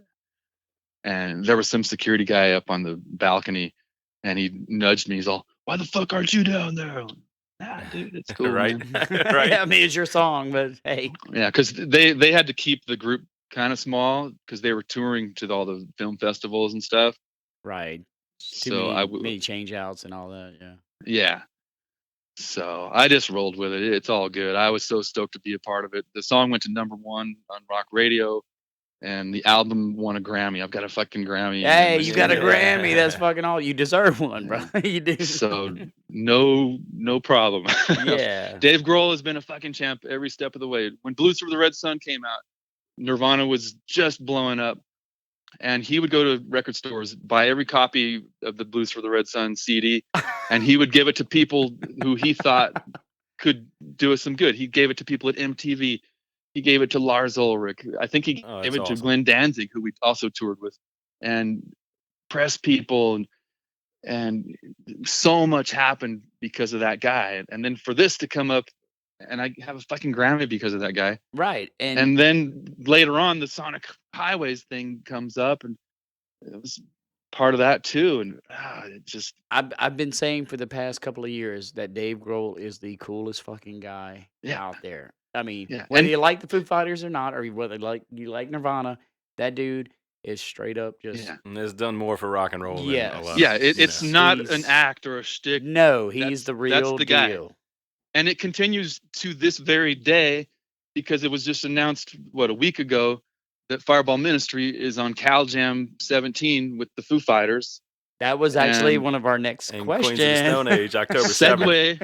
And there was some security guy up on the balcony, and he nudged me. He's all, "Why the fuck aren't you down there?" I'm like, nah, dude, it's cool, Right. man. Right. Yeah, I mean, it's your song, but hey, Yeah, because they had to keep the group kind of small because they were touring to all the film festivals and stuff. right. Too So many change outs and all that. Yeah. yeah. So I just rolled with it. It's all good. I was so stoked to be a part of it. The song went to #1 on rock radio. and the album won a Grammy. I've got a fucking Grammy. in Hey, my you got a studio. Grammy. That's fucking all. You deserve one, bro. You do. So no problem. Yeah. Dave Grohl has been a fucking champ every step of the way. When Blues for the Red Sun came out, Nirvana was just blowing up, and he would go to record stores, buy every copy of the Blues for the Red Sun CD, and he would give it to people who he thought could do us some good. He gave it to people at MTV. He gave it to Lars Ulrich. I think he Oh, gave that's it to awesome. Glenn Danzig, who we also toured with, and press people, and so much happened because of that guy. And then for this to come up, and I have a fucking Grammy because of that guy. Right. And then later on, the Sonic Highways thing comes up, and it was part of that too. And it just I've been saying for the past couple of years that Dave Grohl is the coolest fucking guy Yeah. out there. I mean, Yeah, whether and- you like the Foo Fighters or not, or whether you like Nirvana, that dude is straight up just yeah. And has done more for rock and roll than a Yes. lot. Yeah, of, it's you not He's- an act or a shtick. no, he's That's- the that's real the guy. deal. And it continues to this very day, because it was just announced a week ago that Fireball Ministry is on Cal Jam 17 with the Foo Fighters. That was actually And- one of our next And questions. Queens of the Stone Age, October 7th.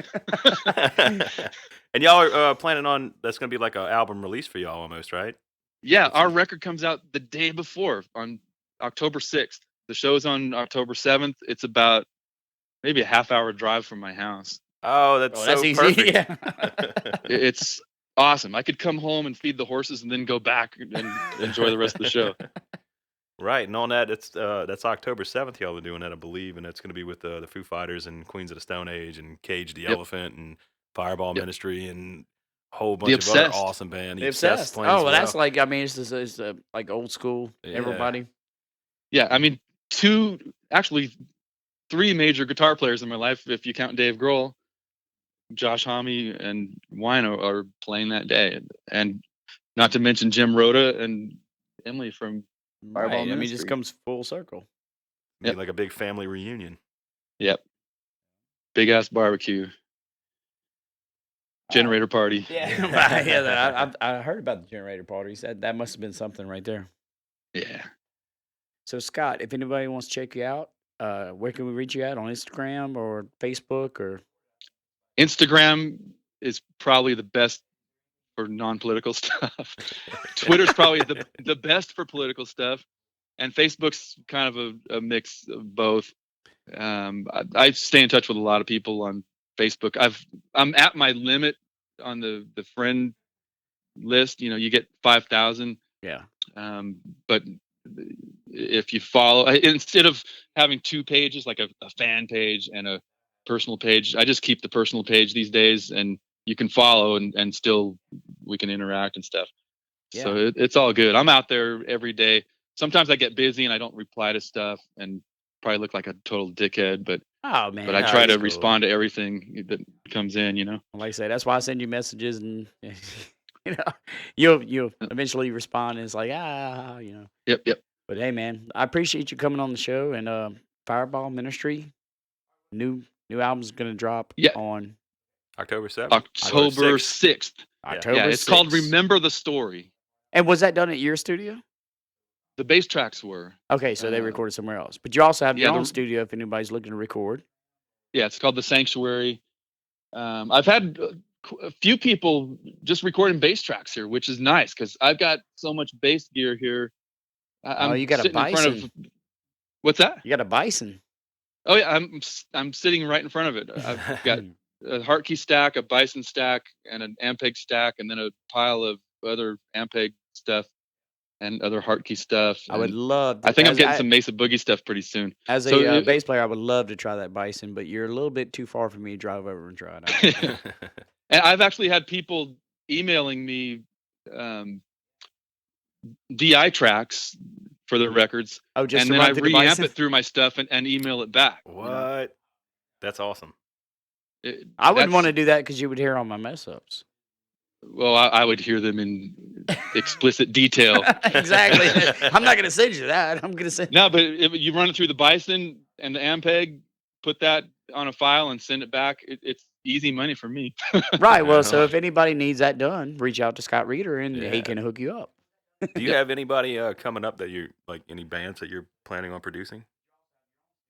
Segue. And y'all are planning on, that's going to be like an album release for y'all almost, right? Yeah, our record comes out the day before on October 6th. The show's on October 7th. It's about maybe a half-hour drive from my house. Oh, that's Oh, so that's easy. perfect. Yeah. It's awesome. I could come home and feed the horses and then go back and enjoy the rest of the show. Right, and on that, that's October 7th. Y'all are doing that, I believe, and it's going to be with the Foo Fighters and Queens of the Stone Age and Cage the Yep. Elephant and Fireball Yep. Ministry and a whole bunch The of other Obsessed. awesome band. The Obsessed. playing Oh, as well, that's well. like, I mean, it's like old school. Yeah. Everybody. Yeah, I mean, three major guitar players in my life, if you count Dave Grohl. Josh Homme and Wino are playing that day, and not to mention Jim Rhoda and Emily from Fireball Right. I mean, it Ministry. just comes full circle. Be Yep. like a big family reunion. Yep. Big ass barbecue. Generator party. Yeah. Right, yeah. I heard about the generator parties. That must have been something right there. Yeah. So, Scott, if anybody wants to check you out, where can we reach you at on Instagram or Facebook or? Instagram is probably the best for non-political stuff. Twitter's probably the best for political stuff, and Facebook's kind of a mix of both. I stay in touch with a lot of people on Facebook. I'm at my limit on the friend list. You get 5,000. Yeah. But if you follow, instead of having two pages, like a fan page and a personal page, I just keep the personal page these days, and you can follow and still we can interact and stuff. Yeah. So it's all good. I'm out there every day. Sometimes I get busy and I don't reply to stuff and probably look like a total dickhead, but Oh man. I no, try it's to cool. respond to everything that comes in. Like I say, that's why I send you messages, and you'll eventually respond, and it's like Yep. But hey, man, I appreciate you coming on the show. And Fireball Ministry, new album's gonna drop Yeah. on October 7th. October 6th. October. Yeah, it's called 6th. Remember the Story. And was that done at your studio? The bass tracks were. Okay, so they Uh, recorded somewhere else, but you also have your yeah, own the- studio if anybody's looking to record. Yeah, it's called The Sanctuary. I've had a few people just recording bass tracks here, which is nice because I've got so much bass gear here. I'm you got a sitting in front of. Bison. What's that? You got a Bison. Oh yeah, I'm sitting right in front of it. I've got a Hartkey stack, a Bison stack, and an Ampeg stack, and then a pile of other Ampeg stuff and other Hartkey stuff. I would and love. I think I'm as getting some Mesa Boogie stuff pretty soon. As a So, bass player, I would love to try that Bison, but you're a little bit too far for me to drive over and try it out. And I've actually had people emailing me DI tracks for their records, Oh, just and to then run I through the reamp Bison? it through my stuff and email it back. you know? What? That's awesome. I wouldn't That's- want to do that because you would hear all my mess ups. Well, I would hear them in explicit detail. Exactly. I'm not going to send you that. I'm going to send. No, but if you run it through the Bison and the Ampeg, put that on a file and send it back. It's easy money for me. Right. Well, so if anybody needs that done, reach out to Scott Reeder and he Yeah. can hook you up. Do you have anybody coming up that you like? Any bands that you're planning on producing?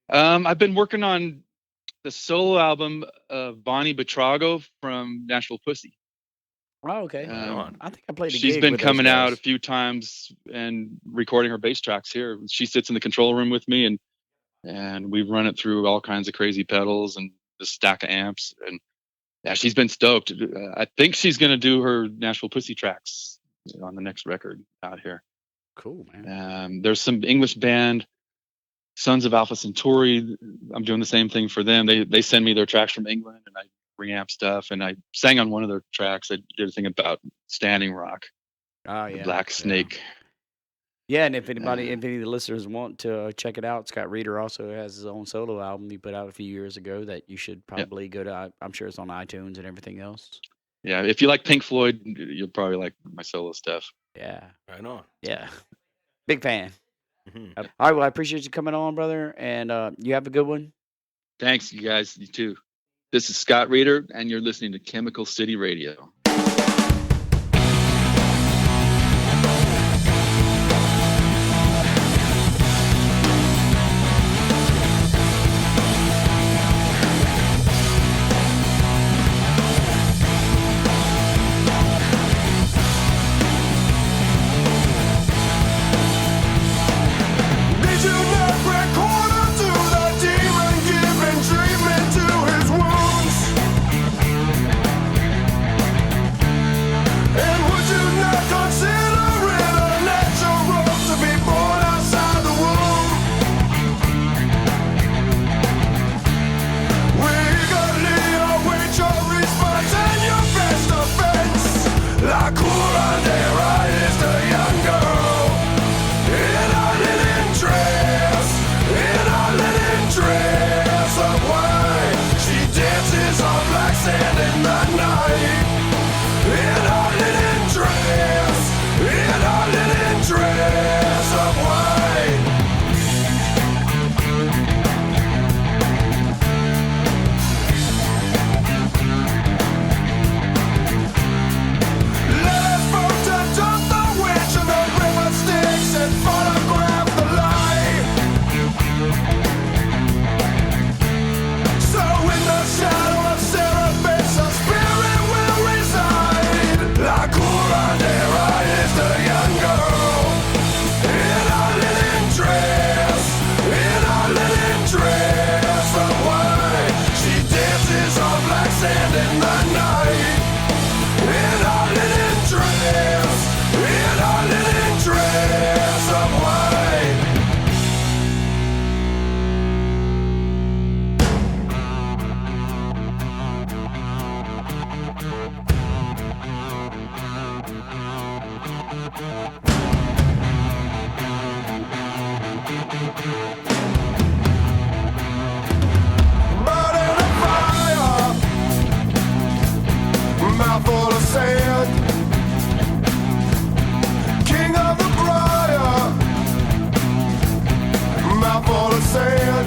I've been working on the solo album of Bonnie Betrago from Nashville Pussy. Oh, okay. Right on. I think I played a She's gig been with those coming out a guys. few times and recording her bass tracks here. She sits in the control room with me, and we run it through all kinds of crazy pedals and a stack of amps. And yeah, she's been stoked. I think she's going to do her Nashville Pussy tracks on the next record out here. Cool, man. There's some English band, Sons of Alpha Centauri. I'm doing the same thing for them. They send me their tracks from England, and I reamp stuff. And I sang on one of their tracks. I did a thing about Standing Rock, Oh, yeah. Black Snake. Yeah, and if any of the listeners want to check it out, Scott Reeder also has his own solo album he put out a few years ago that you should probably go to. I'm sure it's on iTunes and everything else. Yeah, if you like Pink Floyd, you'll probably like my solo stuff. Yeah. Right on. Yeah. Big fan. Mhm. All right, well, I appreciate you coming on, brother, and you have a good one. Thanks, you guys. You too. This is Scott Reeder, and you're listening to Chemical City Radio. Did you not record unto the demon giving treatment to his wounds? And would you not consider it a natural to be born outside the womb? We eagerly await your response and your best offense. La curandera is the young girl in our linen dress of white. She dances on black sand in the night. In our linen dress of white. Let us vote to dump the witch and the river Styx and photograph the light. So in the shadow of Serapis, a spirit will reside. La curandera is the young girl in our linen dress of white. She dances on black sand in the night. In our linen dress of white. Burning a fire, mouthful of sand. King of the briar, mouthful of sand.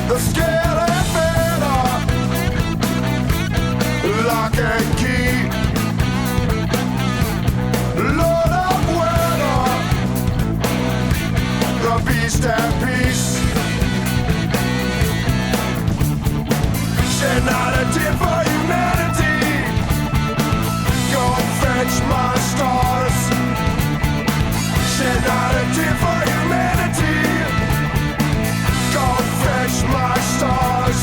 The scared and banner, lock and key. Lord of weather, the beast and peace. Shed not a tear for humanity. Go fetch my stars. Shed not a tear for humanity. Go fetch my stars.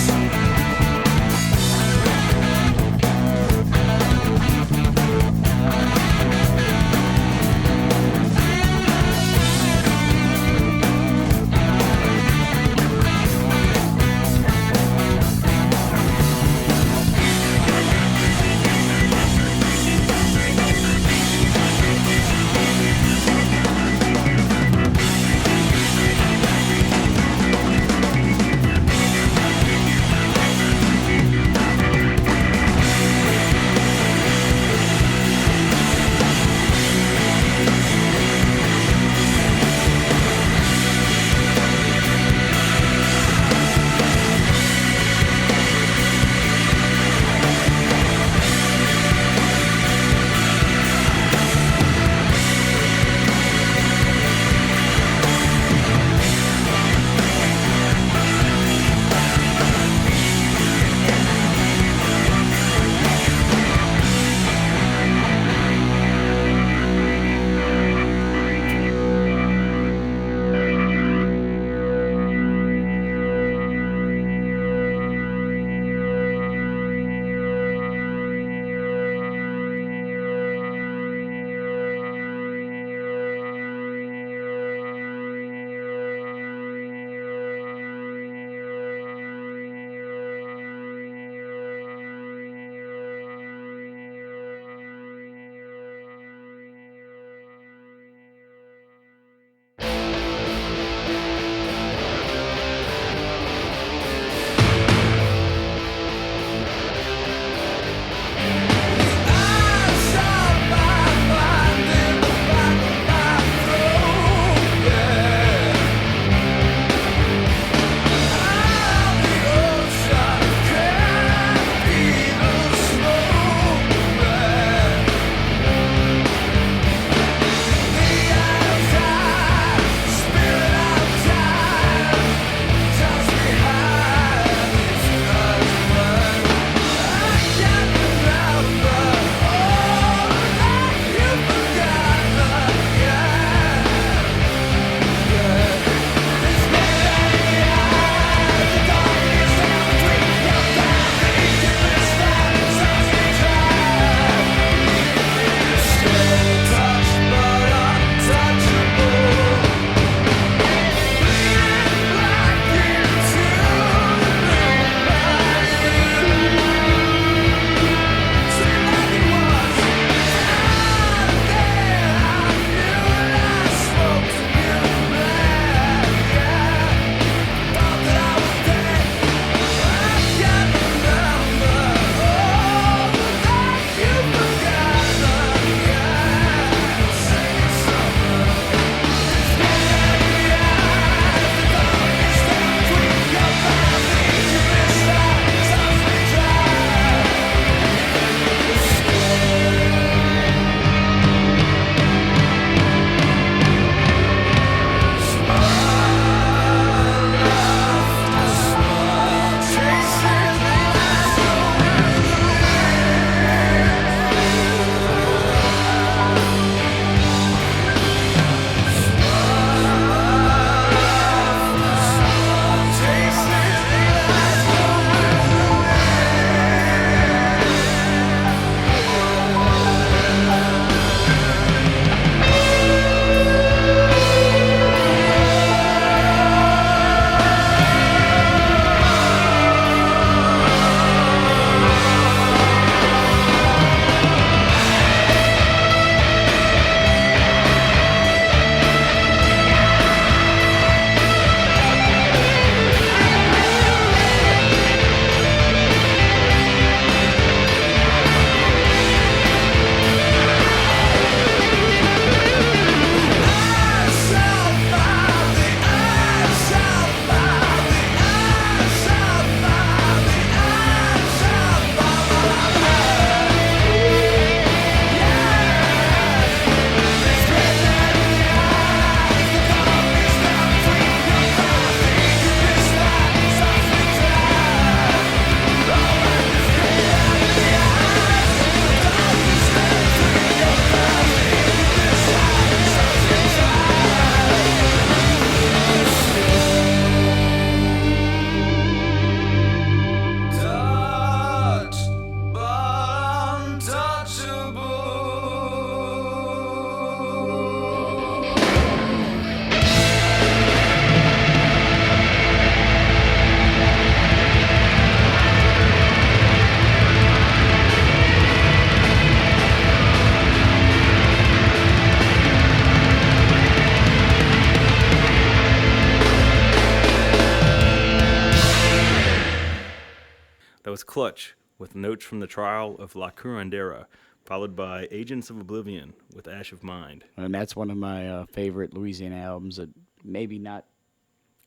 next, Clutch with Notes from the Trial of La Curandera, followed by Agents of Oblivion with Ash of Mind. And that's one of my favorite Louisiana albums that maybe not.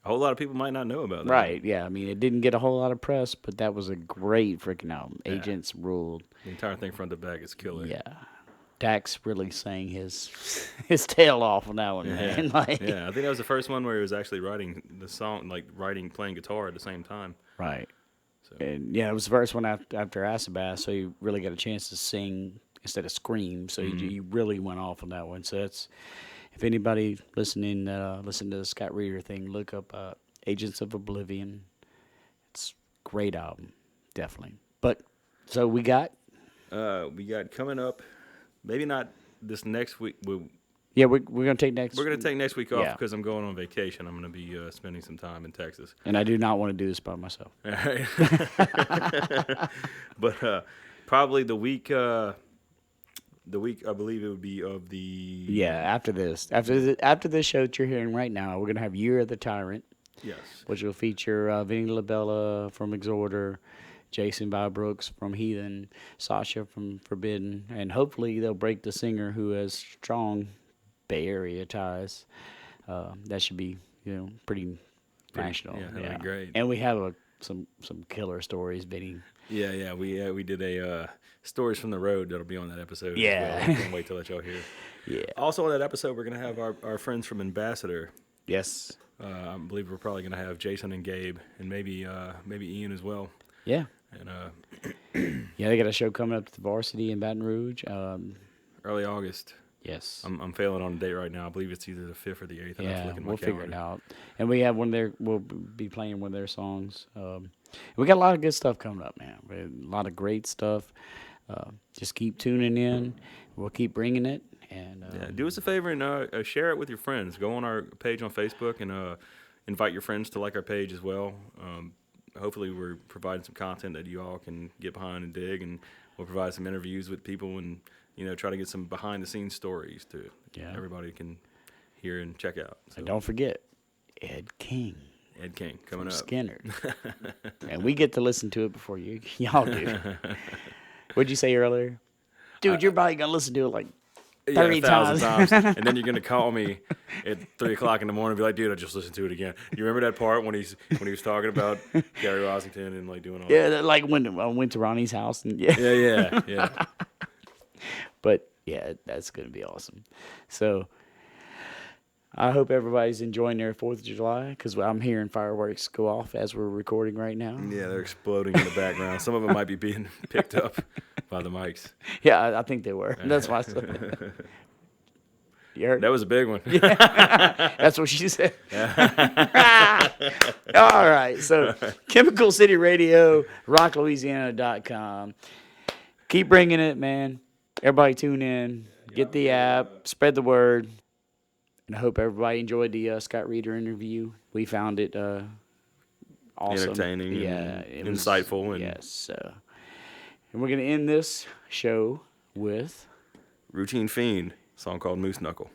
A whole lot of people might not know about that. Right, yeah. I mean, it didn't get a whole lot of press, but that was a great freaking album. Agents ruled. The entire thing front to back is killer. Yeah. Dax really sang his tail off on that one, man. Like, Yeah, I think that was the first one where he was actually writing the song, like playing guitar at the same time. right. And yeah, it was the first one after Asabath, so you really got a chance to sing instead of scream. So you really went off on that one. So that's, if anybody listening, listen to the Scott Reeder thing, look up Agents of Oblivion. It's a great album, definitely. But so we got coming up, maybe not this next week. Yeah, we're gonna take next. We're going to take next week off Yeah. because I'm going on vacation. I'm going to be spending some time in Texas. And I do not want to do this by myself. All right. But probably the week I believe it would be of the... Yeah, after this show that you're hearing right now, we're gonna have Year of the Tyrant, Yes. which will feature Vinny LaBella from Exhorter, Jason Brooks from Heathen, Sasha from Forbidden, and hopefully they'll break the singer who has strong Bay Area ties. That should be, pretty national. yeah, that'd be great. And we have some killer stories, Vinny. Yeah. We did a Stories from the Road that'll be on that episode. Yeah. As well. I can't wait to let y'all hear. Yeah. Also on that episode, we're going to have our friends from Ambassador. Yes. I believe we're probably going to have Jason and Gabe, and maybe Ian as well. Yeah. And Yeah, they got a show coming up to the Varsity in Baton Rouge. early August. Yes. I'm failing on the date right now. I believe it's either the 5th or the 8th. Yeah, we'll figure it out. And we have we'll be playing one of their songs. We got a lot of good stuff coming up, man. A lot of great stuff. Just keep tuning in. We'll keep bringing it. And do us a favor and share it with your friends. Go on our page on Facebook and invite your friends to like our page as well. Hopefully we're providing some content that you all can get behind and dig, and we'll provide some interviews with people and try to get some behind the scenes stories to everybody can hear and check out. So, and don't forget Ed King coming from up. Skinner. And we get to listen to it before y'all do. What'd you say earlier? Dude, you're probably going to listen to it like 30 1,000 times. And then you're going to call me at 3 o'clock in the morning and be like, dude, I just listened to it again. You remember that part when he was talking about Gary Washington and like doing all that? Yeah, like when I went to Ronnie's house. And Yeah. But yeah, that's going to be awesome. So I hope everybody's enjoying their 4th of July, because I'm hearing fireworks go off as we're recording right now. Yeah, they're exploding in the background. Some of them might be being picked up by the mics. Yeah, I think they were. That's why I said that. You heard? That was a big one. That's what she said. All right. So, Chemical City Radio, rocklouisiana.com. Keep bringing it, man. Everybody tune in. Get the app. Spread the word. And I hope everybody enjoyed the Scott Reeder interview. We found it awesome. Entertaining, yeah, and insightful. And yes. And we're going to end this show with Routine Fiend, song called Moose Knuckle.